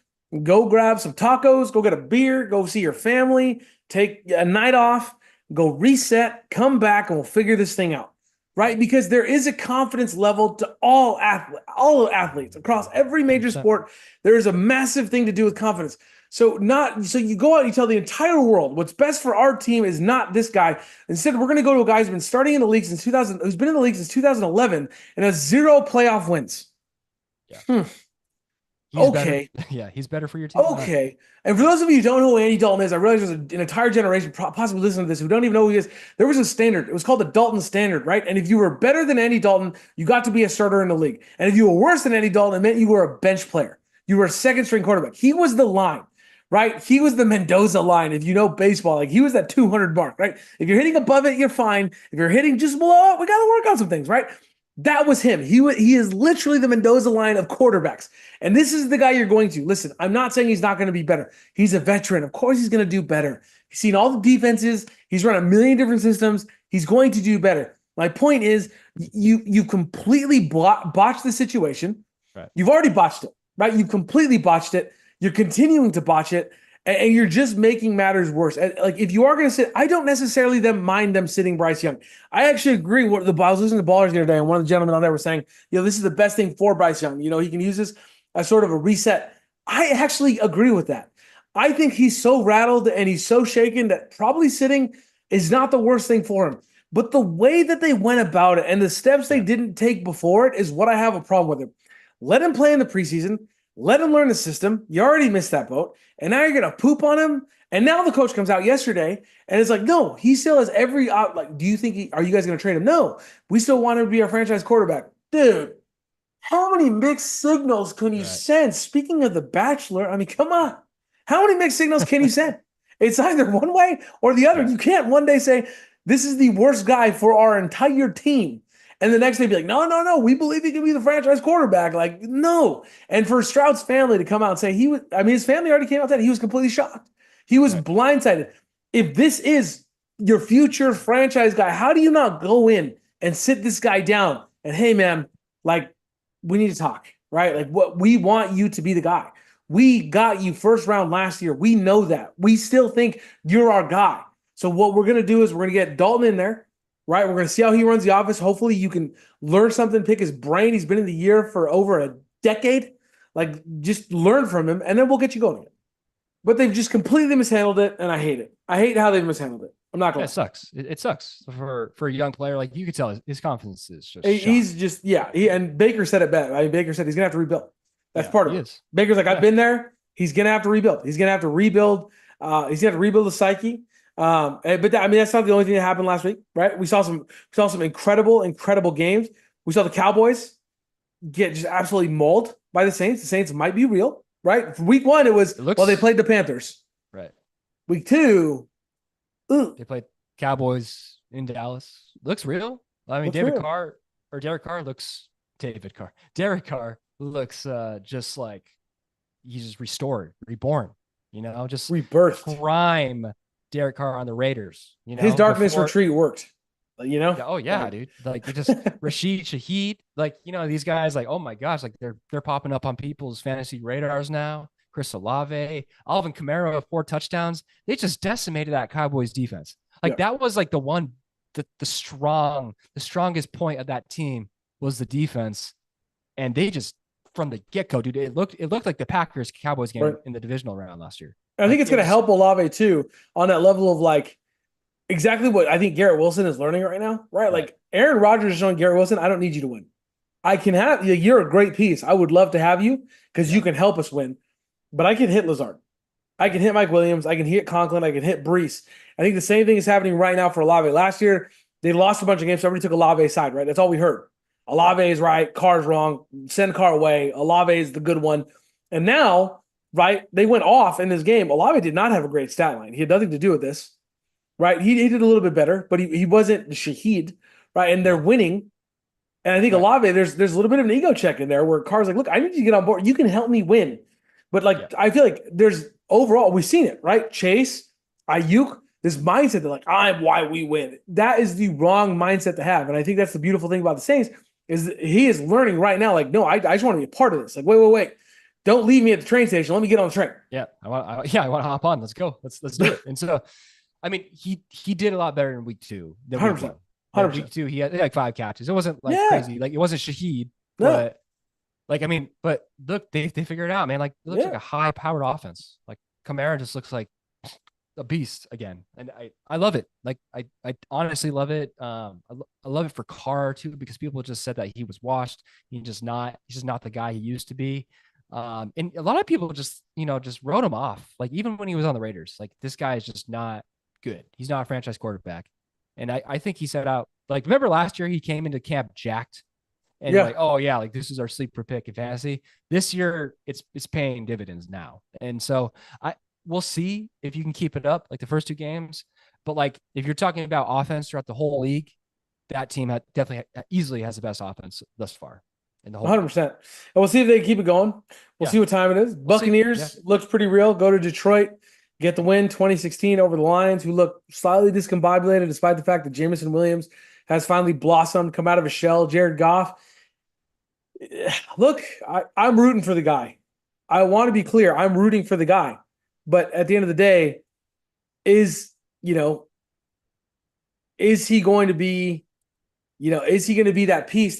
Go grab some tacos. Go get a beer. Go see your family. Take a night off. Go reset. Come back and we'll figure this thing out. Right? Because there is a confidence level to all athletes across every major sport. There is a massive thing to do with confidence. So you go out and you tell the entire world what's best for our team is not this guy. Instead, we're going to go to a guy who's been starting in the league since 2000, who's been in the league since 2011 and has 0 playoff wins. Yeah. Okay. Better. Yeah, he's better for your team. Okay. And for those of you who don't know who Andy Dalton is, I realize there's an entire generation possibly listening to this who don't even know who he is. There was a standard. It was called the Dalton standard, right? And if you were better than Andy Dalton, you got to be a starter in the league. And if you were worse than Andy Dalton, it meant you were a bench player. You were a second string quarterback. He was the line, right? He was the Mendoza line. If you know baseball, like he was that 200 mark, right? If you're hitting above it, you're fine. If you're hitting just below it, we got to work on some things, right? That was him. He is literally the Mendoza line of quarterbacks. And this is the guy you're going to. Listen, I'm not saying he's not going to be better. He's a veteran. Of course he's going to do better. He's seen all the defenses. He's run a million different systems. He's going to do better. My point is you completely botched the situation. Right. You've already botched it, right? You've completely botched it. You're continuing to botch it. And you're just making matters worse. And like if you are going to sit, I don't necessarily mind them sitting Bryce Young. I actually agree. I was listening to Ballers the other day, and one of the gentlemen on there was saying, this is the best thing for Bryce Young. He can use this as sort of a reset. I actually agree with that. I think he's so rattled and he's so shaken that probably sitting is not the worst thing for him. But the way that they went about it and the steps they didn't take before it is what I have a problem with him. Let him play in the preseason. Let him learn the system. You already missed that boat. And now you're going to poop on him. And now the coach comes out yesterday and it's like, no, he still has every out. Like, do you think are you guys going to trade him? No, we still want him to be our franchise quarterback. Dude, How many mixed signals can you Right. send? Speaking of The Bachelor, I mean, come on. How many mixed signals can you send? It's either one way or the other. Yeah. You can't one day say, this is the worst guy for our entire team. And the next day be like, no, no, no, we believe he can be the franchise quarterback. Like, no. And for Stroud's family to come out and say he was, I mean, his family already came out that he was completely shocked. He was Right. blindsided. If this is your future franchise guy, how do you not go in and sit this guy down and, hey, man, like, we need to talk, right? Like, what we want you to be the guy. We got you first round last year. We know that. We still think you're our guy. So what we're going to do is we're going to get Dalton in there, right? We're going to see how he runs the office. Hopefully you can learn something, pick his brain. He's been in the year for over a decade. Like, just learn from him, and then we'll get you going again. But they've just completely mishandled it, and I hate it. I hate how they've mishandled it. I'm not Yeah, going it to. sucks. It sucks for a young player. Like you could tell his confidence is just shot. He's just, yeah. And Baker said it best. I mean, Baker said he's going to have to rebuild. That's Yeah, part of he it. is. Baker's like, I've Yeah. been there. He's going to have to rebuild. He's going to have to rebuild. He's going to have to rebuild the psyche. But I mean, that's not the only thing that happened last week, right? We saw some incredible games. We saw the Cowboys get just absolutely mauled by the Saints. The Saints might be real, right? Week 1, it was, It looks well, they played the Panthers. right. Week 2, They played Cowboys in Dallas. Looks real. I mean, looks real. Derek Carr looks David Carr. Derek Carr looks just like he's just restored, reborn. You know, just Rebirthed. prime Derek Carr on the Raiders. You His know, darkness retreat worked. You know? oh yeah, Like, dude. Like you just Rashid Shaheed, like these guys, like oh my gosh, like they're popping up on people's fantasy radars now. Chris Olave, Alvin Kamara, 4 touchdowns. They just decimated that Cowboys defense. Like yeah. that was like the strongest point of that team was the defense, and they just from the get go, dude. It looked like the Packers Cowboys game Right. in the divisional round last year. I think Like it's it going to was help Olave too on that level of like exactly what I think Garrett Wilson is learning right now, right? right. Like Aaron Rodgers is showing Garrett Wilson, I don't need you to win. I can have you. You're a great piece. I would love to have you because Yeah. you can help us win. But I can hit Lazard. I can hit Mike Williams. I can hit Conklin. I can hit Brees. I think the same thing is happening right now for Olave. Last year, they lost a bunch of games. So everybody took Olave's side, right? That's all we heard. Olave is right. Carr's wrong. Send Carr away. Olave is the good one. And now, right, they went off in this game. Olave did not have a great stat line. He had nothing to do with this, right? He did a little bit better, but he wasn't the Shaheed, right? And they're winning. And I think Right. Olave, there's a little bit of an ego check in there where Carr's like, look, I need you to get on board. You can help me win. But like, Yeah. I feel like there's overall, we've seen it, right? Chase, Ayuk, this mindset that like, I'm why we win. That is the wrong mindset to have. And I think that's the beautiful thing about the Saints is that he is learning right now. Like, no, I just want to be a part of this. Like, wait. Don't leave me at the train station. Let me get on the train. Yeah. I want to hop on. Let's go. Let's do it. And so, I mean, he did a lot better in week 2 than week 100%. 1. 100%. Week 2, he had like 5 catches. It wasn't like Yeah. crazy. Like it wasn't Shaheed, No. but like, I mean, but look, they figured it out, man. Like it looks Yeah. like a high powered offense. Like Kamara just looks like a beast again. And I love it. Like I honestly love it. I love it for Carr too, because people just said that he was washed. He's just not the guy he used to be. And a lot of people just wrote him off. Like even when he was on the Raiders, like this guy is just not good. He's not a franchise quarterback. And I think he set out like, remember last year he came into camp jacked and Yeah. like, oh yeah, like this is our sleeper pick in fantasy. This year it's paying dividends now. And so we'll see if you can keep it up like the first 2 games. But like if you're talking about offense throughout the whole league, that team definitely easily has the best offense thus far in the whole 100%. And we'll see if they keep it going. We'll Yeah. see what time it is. We'll see. Buccaneers looks pretty real. Go to Detroit, get the win 2016 over the Lions, who look slightly discombobulated despite the fact that Jameson Williams has finally blossomed, come out of a shell. Jared Goff. Look, I'm rooting for the guy. I want to be clear. I'm rooting for the guy. But at the end of the day, is he going to be, is he going to be that piece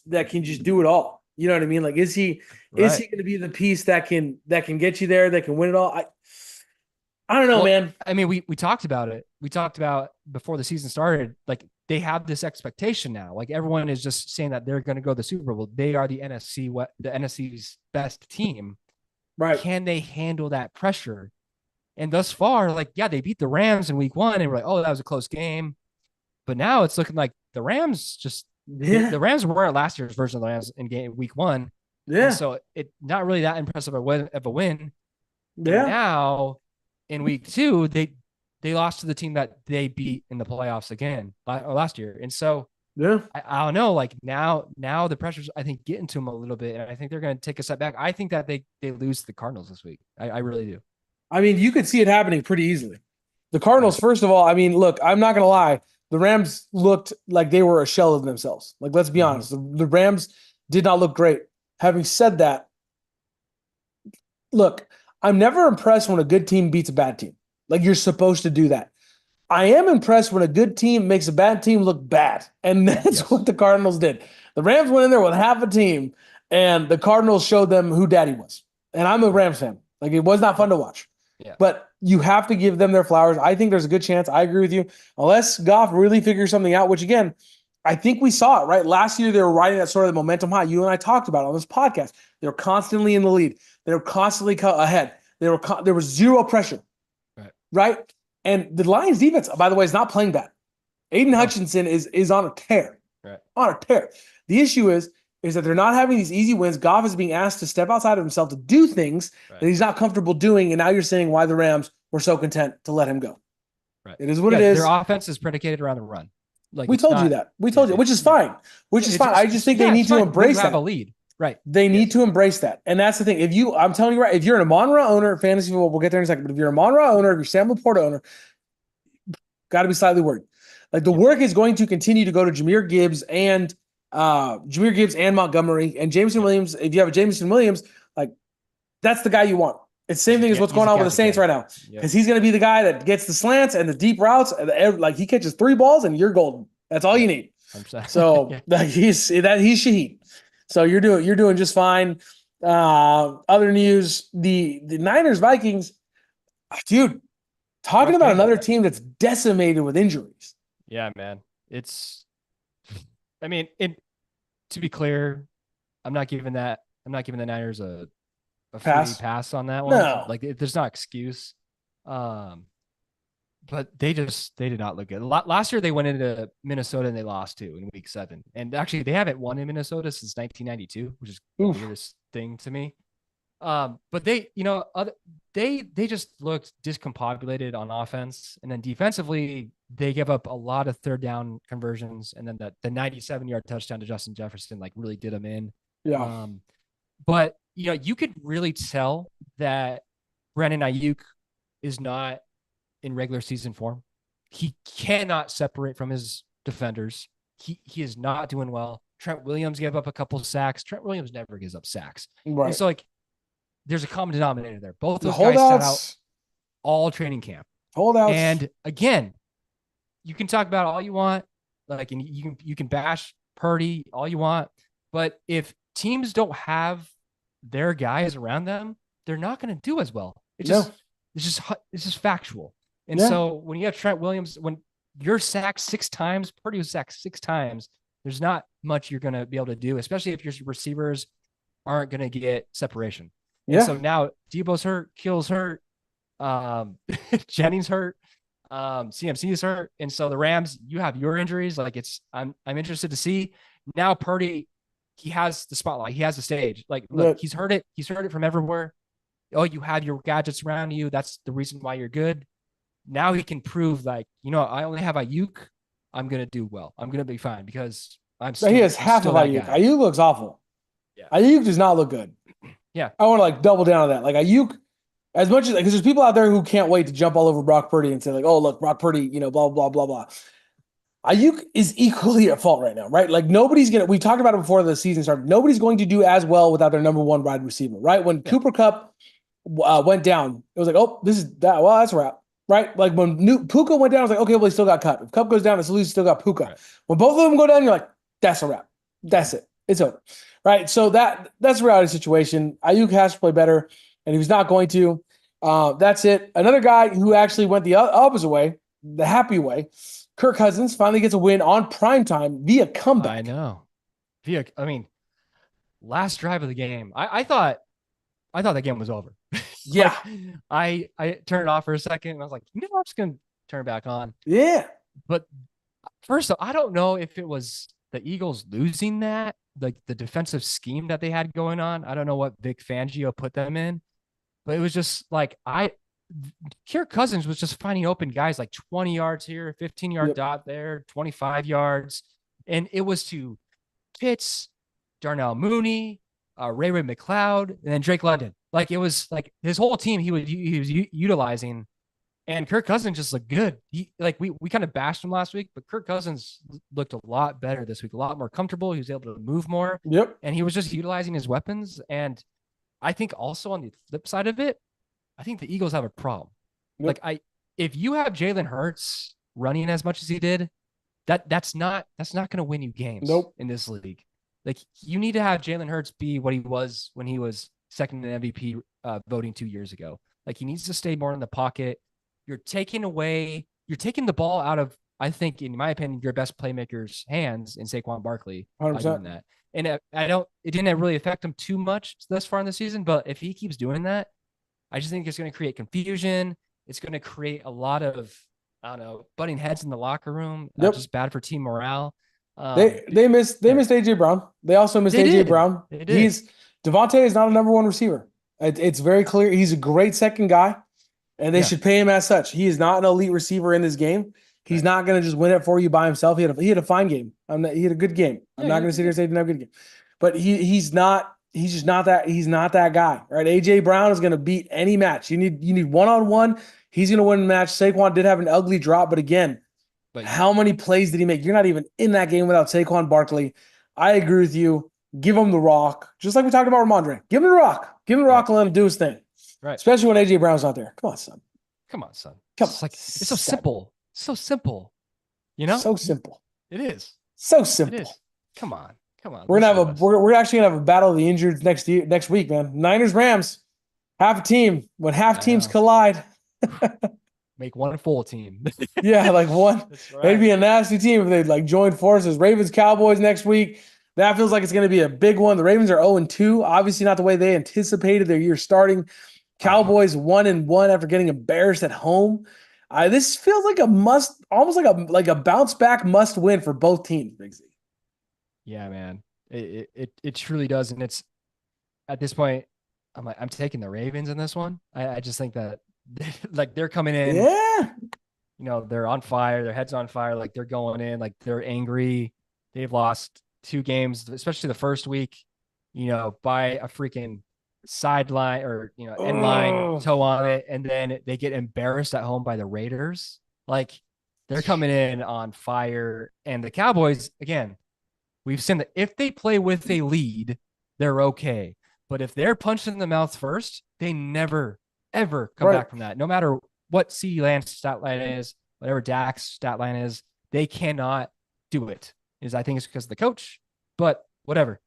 that can just do it all? You know what I mean? Like, is he going to be the piece that can get you there, that can win it all? I don't know, man. I mean, we talked about it. We talked about before the season started, like they have this expectation now. Like everyone is just saying that they're going to go to the Super Bowl. They are the NFC's best team. Right. Can they handle that pressure? And thus far, like, yeah, they beat the Rams in week 1 and we're like, oh, that was a close game. But now it's looking like the Rams just Yeah. The Rams weren't last year's version of the Rams in week 1. And Yeah. so it not really that impressive of a win. And Yeah. now in week 2, they lost to the team that they beat in the playoffs again last year. And so Yeah. I don't know, like now the pressure's I think getting to them a little bit, and I think they're going to take a step back. I think that they lose to the Cardinals this week. I really do. I mean, you could see it happening pretty easily. The Cardinals, Right. first of all, I mean, look, I'm not going to lie. The Rams looked like they were a shell of themselves. Like, let's be Mm-hmm. honest. The Rams did not look great. Having said that, look, I'm never impressed when a good team beats a bad team. Like, you're supposed to do that. I am impressed when a good team makes a bad team look bad. And that's Yes. what the Cardinals did. The Rams went in there with half a team, and the Cardinals showed them who daddy was. And I'm a Right. Rams fan. Like, it was not fun to watch. Yeah. But you have to give them their flowers. I think there's a good chance. I agree with you. Unless Goff really figures something out, which again, I think we saw it, right? Last year, they were riding that sort of momentum high. You and I talked about it on this podcast. They were constantly in the lead. They were constantly ahead. There was zero pressure, Right. right? And the Lions defense, by the way, is not playing bad. Aiden No. Hutchinson is on a tear. Right. On a tear. The issue is that they're not having these easy wins. Goff is being asked to step outside of himself to do things Right. that he's not comfortable doing. And now you're saying why the Rams were so content to let him go. Right. It is what it Yeah. Their is. offense is predicated around the run. Like We it's told you not. that. We Yeah. told you, which is fine. Which is It's fine. I just think they yeah. It's need to fine when you embrace have a that. lead. Right. They need Yes. to embrace that. And that's the thing. I'm telling you right, if you're an Amon Ra owner, fantasy football, we'll get there in a second, but if you're an Amon Ra owner, if you're Sam Laporta owner, got to be slightly worried. Like the Yep. work is going to continue to go to Jameer Gibbs and Montgomery and Jameson Yep. Williams. If you have a Jameson Williams, like that's the guy you want. It's the same thing as what's He's going a on with the gadget Saints guy. right now Yep. because he's going to be the guy that gets the slants and the deep routes. And like he catches 3 balls and you're golden. That's all you need. 100%. So Yeah. like he's Shaheed. So you're doing just fine. Other news: the Niners Vikings, dude. Talking Rough about game. another team that's decimated with injuries. Yeah, man. It's. I mean, to be clear, I'm not giving the Niners a free Pass? pass on that one. No. Like, there's not excuse. Um, but they did not look good. Last year they went into Minnesota and they lost 2 in week 7. And actually they haven't won in Minnesota since 1992, which is the weirdest thing to me. But they, they just looked discombobulated on offense, and then defensively they give up a lot of third down conversions, and then the 97-yard touchdown to Justin Jefferson like really did them in. Yeah. But you could really tell that Brandon Ayuk is not in regular season form. He cannot separate from his defenders. He is not doing well. Trent Williams gave up a couple of sacks. Trent Williams never gives up sacks. Right. And so like there's a common denominator there. Both those guys sat out all training camp. Holdouts. And again, you can talk about all you want, like, and you can bash Purdy all you want, but if teams don't have their guys around them, they're not going to do as well. It's just factual. And so when you have Trent Williams, when you're sacked 6 times, Purdy was sacked 6 times, there's not much you're going to be able to do, especially if your receivers aren't going to get separation. And so now Debo's hurt, Kill's hurt, Jennings hurt, CMC is hurt. And so the Rams, you have your injuries. Like I'm interested to see now Purdy, he has the spotlight. He has the stage. Like, look, he's heard it. He's heard it from everywhere. Oh, you have your gadgets around you. That's the reason why you're good. Now he can prove like, I only have Ayuk. I'm going to do well. I'm going to be fine because he has half of Ayuk. Ayuk looks awful. Yeah. Ayuk does not look good. Yeah. I want to like double down on that. Like Ayuk, as much as because there's people out there who can't wait to jump all over Brock Purdy and say like, oh, look, Brock Purdy, blah, blah, blah, blah. Ayuk is equally at fault right now, right? Like we talked about it before the season started. Nobody's going to do as well without their number 1 wide receiver, right? When Cooper Kupp went down, it was like, oh, this is that. Well, that's a wrap, right? Like when Puka went down, I was like, okay, well, he still got cut. If Kupp goes down, it's at least still got Puka. Right. When both of them go down, you're like, that's a wrap. That's it. It's over, right? So that's a reality situation. Ayuk has to play better, and he was not going to. That's it. Another guy who actually went the opposite way, the happy way. Kirk Cousins finally gets a win on primetime via comeback. I know. Last drive of the game, I thought the game was over. Yeah. I turned it off for a second and I was like, I'm just going to turn it back on. Yeah. But first of all, I don't know if it was the Eagles losing that, like the defensive scheme that they had going on. I don't know what Vic Fangio put them in, but it was just like Kirk Cousins was just finding open guys like 20 yards here, 15-yard Yep. dot there, 25 yards. And it was to Pitts, Darnell Mooney, Ray McLeod, and then Drake London. Like it was like his whole team he was utilizing, and Kirk Cousins just looked good. We kind of bashed him last week, but Kirk Cousins looked a lot better this week, a lot more comfortable. He was able to move more, Yep. and he was just utilizing his weapons. And I think also on the flip side of it, I think the Eagles have a problem. Yep. Like if you have Jalen Hurts running as much as he did, that's not going to win you games Nope. in this league. Like you need to have Jalen Hurts be what he was when he was second in MVP voting 2 years ago. Like he needs to stay more in the pocket. You're taking the ball out of, I think, in my opinion, your best playmaker's hands in Saquon Barkley by 100%. doing that. And it didn't really affect him too much thus far in the season, but if he keeps doing that, I just think it's going to create confusion. It's going to create a lot of, I don't know, butting heads in the locker room. Yep. Just bad for team morale. They missed AJ Brown. They also missed AJ Brown. They did. Devontae is not a number one receiver. It's very clear. He's a great second guy, and they should pay him as such. He is not an elite receiver in this game. He's not going to just win it for you by himself. He had a fine game. He had a good game. I'm not going to sit here and say he didn't have a good game, but he's not. He's just not that. He's not that guy, right? AJ Brown is going to beat any match. You need one-on-one. He's going to win the match. Saquon did have an ugly drop, but again, how many plays did he make? You're not even in that game without Saquon Barkley. I agree with you. Give him the rock, just like we talked about Ramondre. Give him the rock. Give him the rock and let him do his thing. Right. Especially when AJ Brown's not there. Come on, son. Come on, son. It's so simple. So simple. You know? So simple. It is. So simple. It is. Come on. We're actually gonna have a battle of the injured next week, man. Niners Rams, half a team. When half teams collide, make one full team. Yeah, like one. Right. They'd be a nasty team if they'd like join forces. Ravens Cowboys next week. That feels like it's going to be a big one. The Ravens are 0-2. Obviously, not the way they anticipated their year starting. Cowboys 1-1 after getting embarrassed at home. This feels like almost like a bounce back must win for both teams, Big Z. Yeah, man. It truly does. And it's at this point, I'm taking the Ravens in this one. I just think that like they're coming in. Yeah. You know, they're on fire, their head's on fire, like they're going in, like they're angry. They've lost 2 games, especially the first week, you know, by a freaking sideline or, you know, end line toe on it. And then they get embarrassed at home by the Raiders. Like they're coming in on fire. And the Cowboys, again, we've seen that if they play with a lead, they're okay. But if they're punched in the mouth first, they never, ever come back from that. No matter what CeeDee Lamb's stat line is, whatever Dak's stat line is, they cannot do it. I think it's because of the coach, but whatever.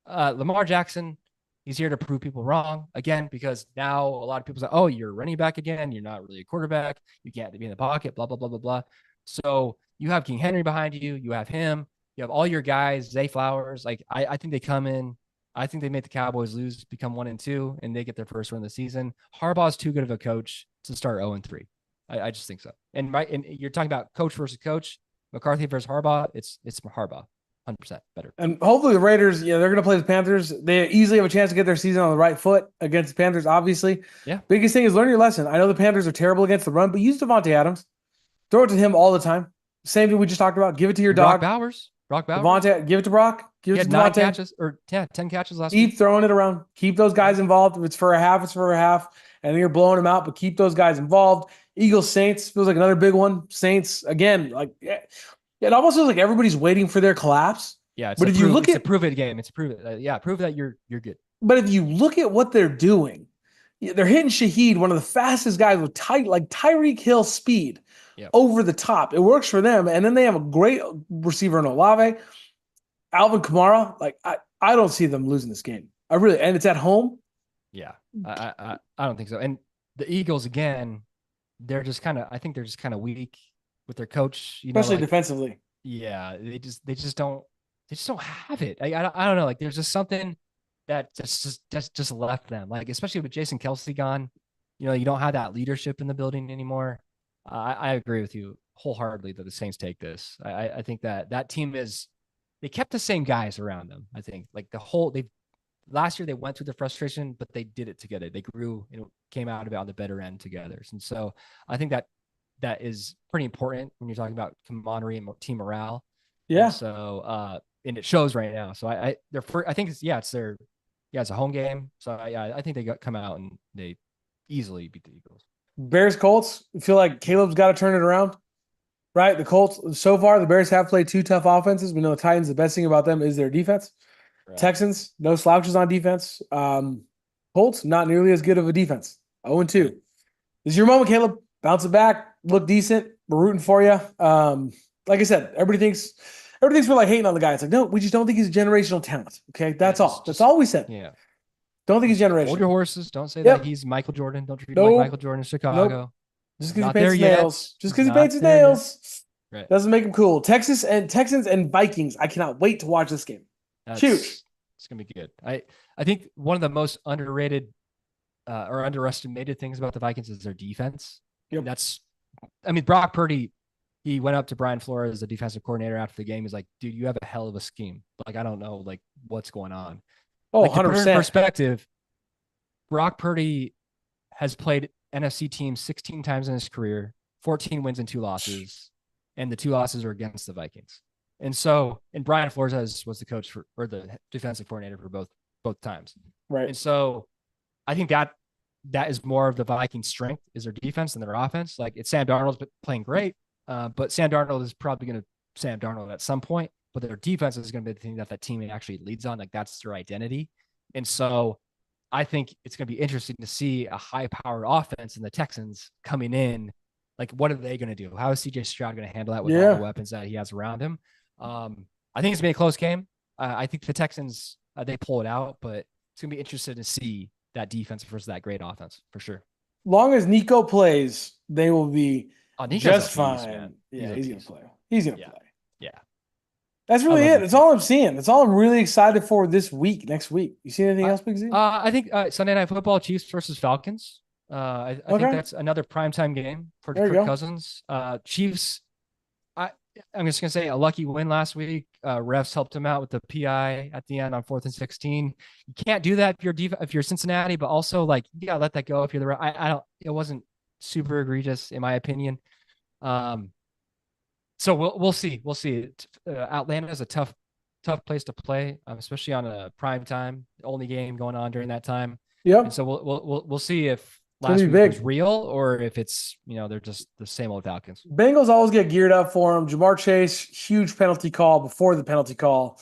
Lamar Jackson, he's here to prove people wrong again, because now a lot of people say, oh, you're running back again. You're not really a quarterback. You can't be in the pocket, blah, blah, blah, blah, blah. So you have King Henry behind you. You have him. You have all your guys, Zay Flowers. Like, I think they come in. I think they make the Cowboys lose, become 1-2, and they get their first win of the season. Harbaugh's too good of a coach to start 0-3. I just think so. And you're talking about coach versus coach. McCarthy versus Harbaugh, it's Harbaugh, 100% better. And hopefully the Raiders, they're going to play the Panthers. They easily have a chance to get their season on the right foot against the Panthers, obviously. Yeah. Biggest thing is learn your lesson. I know the Panthers are terrible against the run, but use Devontae Adams. Throw it to him all the time. Same thing we just talked about. Give it to your dog. Brock Bowers. Devontae, give it to Brock. Give it to Devontae. 10 catches last week. Keep throwing it around. Keep those guys involved. If it's for a half, it's for a half. And then you're blowing them out, but keep those guys involved. Eagles, Saints feels like another big one. Saints, again, like it almost feels like everybody's waiting for their collapse. Yeah, but if you look at a prove it game, it's prove it. Prove that you're good. But if you look at what they're doing, they're hitting Shaheed, one of the fastest guys with Tyreek Hill speed, over the top. It works for them, and then they have a great receiver in Olave, Alvin Kamara. Like I don't see them losing this game. And it's at home. Yeah, I don't think so. And the Eagles again, they're just kind of weak with their coach, especially defensively. Yeah, they just don't have it. I don't know. Like there's just something that just left them. Like especially with Jason Kelce gone, you don't have that leadership in the building anymore. I agree with you wholeheartedly that the Saints take this. I think that team is they kept the same guys around them. I think like the whole they last year they went through the frustration, but they did it together. They grew, came out of it on the better end together. And so I think that is pretty important when you're talking about camaraderie and team morale. And Yeah. so and it shows right now. So I think it's a home game. So I think come out and they easily beat the Eagles. Bears Colts. Feel like Caleb's got to turn it around, right? The Colts so far, the Bears have played two tough offenses. We know the Titans. The best thing about them is their defense. Right. Texans, no slouches on defense. Colts, not nearly as good of a defense. 0-2. This is your moment, Caleb. Bounce it back. Look decent. We're rooting for you. Like I said, everybody thinks we're like hating on the guy. It's like, no, we just don't think he's a generational talent. Okay, that's all. That's all we said. Yeah. Don't think he's generational. Hold your horses. Don't say that he's Michael Jordan. Don't treat him like Michael Jordan in Chicago. Nope. Just because he paints his nails. Just because he paints his nails. Right. Doesn't make him cool. Texans and Vikings. I cannot wait to watch this game. Huge. It's gonna be good. I think one of the most underrated or underestimated things about the Vikings is their defense. Yep. Brock Purdy, he went up to Brian Flores, the defensive coordinator, after the game. He's like, dude, you have a hell of a scheme. Like, I don't know, like, what's going on. Oh, like, 100%. To put in perspective, Brock Purdy has played NFC teams 16 times in his career, 14 wins and 2 losses, and the 2 losses are against the Vikings. And so, and Brian Flores was the coach or the defensive coordinator for both times. Right. And so I think that is more of the Vikings' strength is their defense and their offense. Like, it's Sam Darnold's playing great, but Sam Darnold is probably going to Sam Darnold at some point, but their defense is going to be the thing that team actually leads on. Like, that's their identity. And so I think it's going to be interesting to see a high-powered offense in the Texans coming in. Like, what are they going to do? How is CJ Stroud going to handle that with all the weapons that he has around him? I think it's going to be a close game. I think the Texans, they pull it out, but it's going to be interesting to see that defense versus that great offense for sure. Long as Nico plays, they will be just fine. Man. Yeah, he's going to play. He's going to play. Yeah. That's really it. That's all I'm seeing. That's all I'm really excited for this week, next week. You see anything else, Big Z? I think Sunday Night Football, Chiefs versus Falcons. I think that's another primetime game for Kirk Cousins. Chiefs, I'm just going to say a lucky win last week. Refs helped him out with the PI at the end on 4th and 16. You can't do that if you're Cincinnati, but also, like, you got to let that go if you're the it wasn't super egregious in my opinion. So we'll see. We'll see. Atlanta is a tough place to play, especially on a prime time, only game going on during that time. Yeah. And so we'll see if last week was real or if it's, they're just the same old Falcons. Bengals always get geared up for him. Jamar Chase, huge penalty call before the penalty call.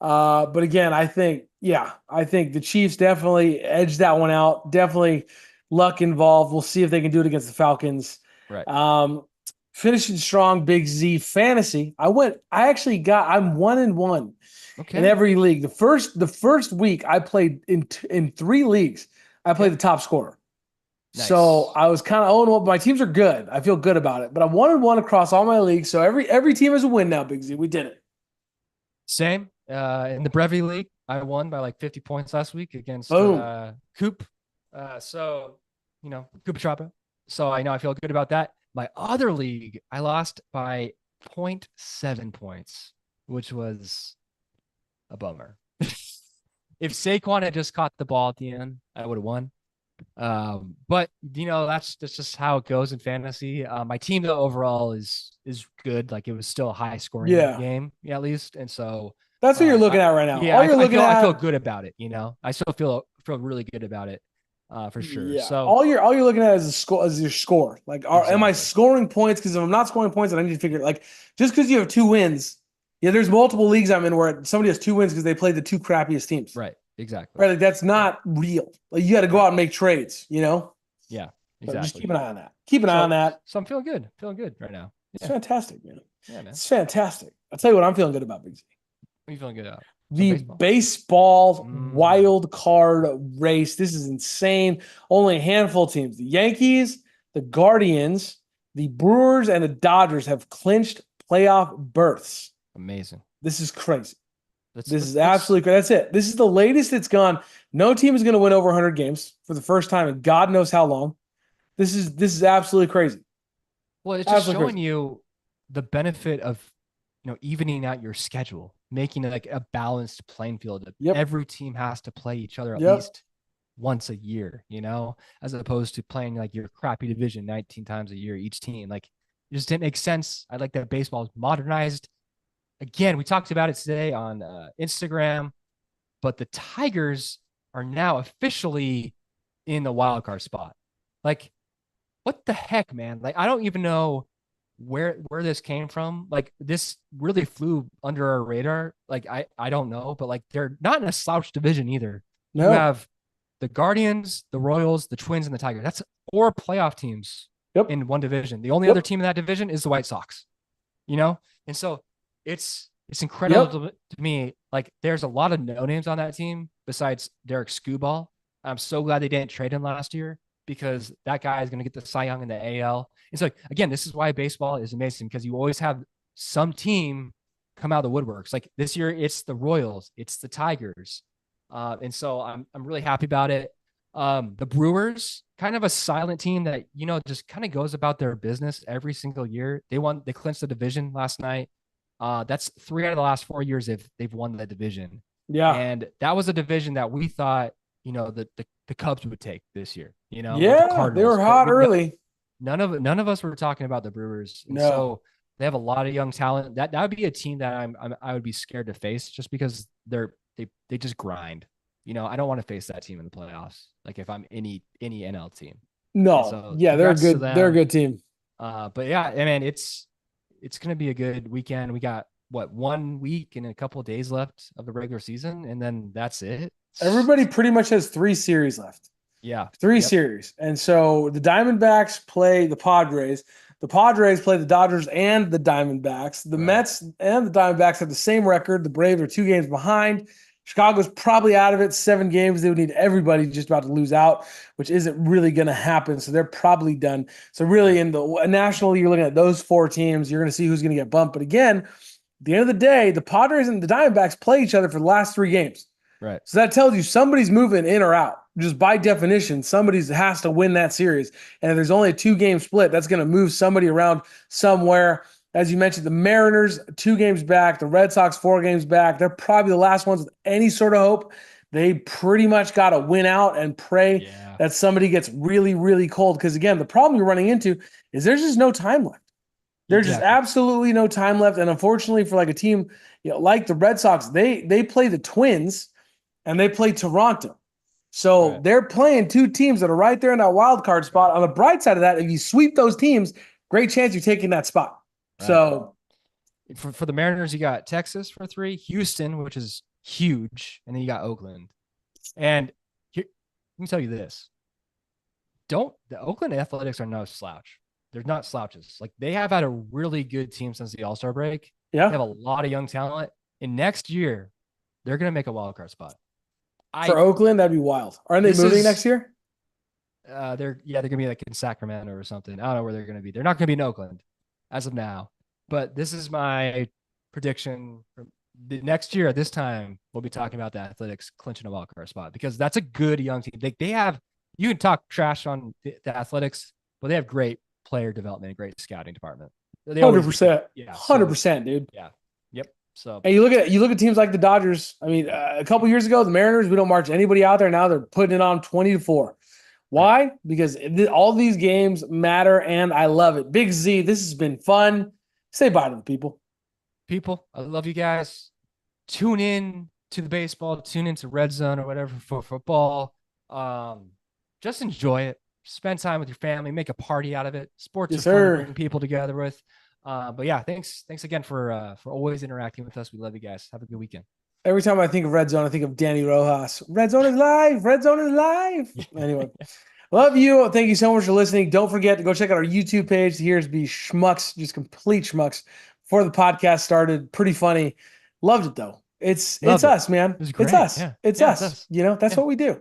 But again, I think the Chiefs definitely edged that one out. Definitely luck involved. We'll see if they can do it against the Falcons. Right. Finishing strong, Big Z fantasy. I'm 1-1 in every league. The first week I played in 3 leagues. I played the top scorer. Nice. So I was kind of 0-1. My teams are good. I feel good about it. But I'm 1-1 across all my leagues. So every team has a win now, Big Z. We did it. Same. In the Brevity League, I won by like 50 points last week against Coop. So, Coop Choppa. So I know I feel good about that. My other league, I lost by 0.7 points, which was a bummer. If Saquon had just caught the ball at the end, I would have won. But that's just how it goes in fantasy. My team though overall is good. Like, it was still a high scoring game, at least. And so that's what you're looking at right now. Yeah, I feel good about it. I still feel really good about it. For sure. Yeah. So all you're looking at is your score. Like, am I scoring points? Because if I'm not scoring points, then I need to figure, like, just because you have 2 wins. Yeah, there's multiple leagues I'm in where somebody has 2 wins because they played the 2 crappiest teams. Right. Exactly. Right. Like, that's not real. Like, you got to go out and make trades. Yeah. Exactly. So just keep an eye on that. Keep an eye on that. So I'm feeling good. Feeling good right now. It's fantastic, man. Yeah, man. It's fantastic. I'll tell you what I'm feeling good about, Big Z. What are you feeling good about? The baseball wild card race. This is insane. Only a handful of teams. The Yankees, the Guardians, the Brewers, and the Dodgers have clinched playoff berths. Amazing. This is crazy. This is absolutely crazy. That's it. This is the latest it's gone. No team is going to win over 100 games for the first time in God knows how long. This is absolutely crazy. Well, it's just showing you the benefit of evening out your schedule, making it like a balanced playing field. Yep. Every team has to play each other at Yep. least once a year, as opposed to playing like your crappy division 19 times a year, each team. Like, it just didn't make sense. I like that baseball is modernized. Again, we talked about it today on Instagram, but the Tigers are now officially in the wild card spot. Like, what the heck, man? Like, I don't even know where this came from. Like, this really flew under our radar. Like, I don't know, but like, they're not in a slouch division either. You No. have the Guardians, the Royals, the Twins, and the Tigers. That's 4 playoff teams Yep. in one division. The only other Yep. team in that division is the White Sox. And so it's incredible Yep. to me. Like, there's a lot of no names on that team besides Derek Skubal. I'm so glad they didn't trade him last year, because that guy is going to get the Cy Young in the AL. And so, again, this is why baseball is amazing, because you always have some team come out of the woodworks. Like this year, it's the Royals, it's the Tigers. And so I'm really happy about it. The Brewers, kind of a silent team that, just kind of goes about their business every single year. They clinched the division last night. That's 3 out of the last 4 years they've won the division. Yeah. And that was a division that we thought, the Cubs would take this year, or the Yeah. They Cardinals. were hot early. None of us were talking about the Brewers. And No. so they have a lot of young talent. That would be a team that I would be scared to face, just because they just grind. I don't want to face that team in the playoffs. Like, if I'm any NL team. No. So Yeah, they're congrats to good. them. They're a good team. But yeah, I mean, it's going to be a good weekend. We got 1 week and a couple of days left of the regular season, and then that's it. Everybody pretty much has 3 series left. Yeah. Three series. And so the Diamondbacks play the Padres. The Padres play the Dodgers and the Diamondbacks. The Mets and the Diamondbacks have the same record. The Braves are 2 games behind. Chicago's probably out of it, 7 games. They would need everybody just about to lose out, which isn't really going to happen. So they're probably done. So really, in the National League, you're looking at those 4 teams. You're going to see who's going to get bumped. But again, at the end of the day, the Padres and the Diamondbacks play each other for the last 3 games. Right. So that tells you somebody's moving in or out. Just by definition, somebody has to win that series. And if there's only a 2-game split, that's going to move somebody around somewhere. As you mentioned, the Mariners 2 games back, the Red Sox 4 games back. They're probably the last ones with any sort of hope. They pretty much got to win out and pray that somebody gets really, really cold. Because again, the problem you're running into is there's just no time left. There's just absolutely no time left. And unfortunately, for like a team like the Red Sox, they play the Twins and they play Toronto. So they're playing 2 teams that are right there in that wild card spot. On the bright side of that, if you sweep those teams, great chance you're taking that spot. Right. So for the Mariners, you got Texas for 3, Houston, which is huge, and then you got Oakland. And here, let me tell you this. The Oakland Athletics are no slouch. They're not slouches. Like, they have had a really good team since the All-Star break. Yeah. They have a lot of young talent. And next year, they're going to make a wild card spot. For Oakland, that'd be wild. Aren't they moving next year? They're going to be like in Sacramento or something. I don't know where they're going to be. They're not going to be in Oakland as of now. But this is my prediction. The next year at this time, we'll be talking about the Athletics clinching a wild card spot, because that's a good young team. They have, you can talk trash on the Athletics, but they have great player development and great scouting department. 100%. Yeah. 100%, dude. Yeah. Yep. So, and you look at teams like the Dodgers. I mean, a couple years ago, the Mariners, we don't march anybody out there. Now they're putting it on 20-4. Why? Right. Because all these games matter, and I love it. Big Z, this has been fun. Say bye to the people. People, I love you guys. Tune in to the baseball. Tune into Red Zone or whatever for football. Just enjoy it. Spend time with your family. Make a party out of it. Sports are fun to bring people together with. But yeah, thanks again for always interacting with us. We love you guys. Have a good weekend. Every time I think of Red Zone, I think of Danny Rojas. Red Zone is live. Red Zone is live. Anyway, love you. Thank you so much for listening. Don't forget to go check out our YouTube page. Here's be schmucks, just complete schmucks before the podcast started. Pretty funny. Loved it though. It's us, man. It's us. Yeah. It's us. That's what we do.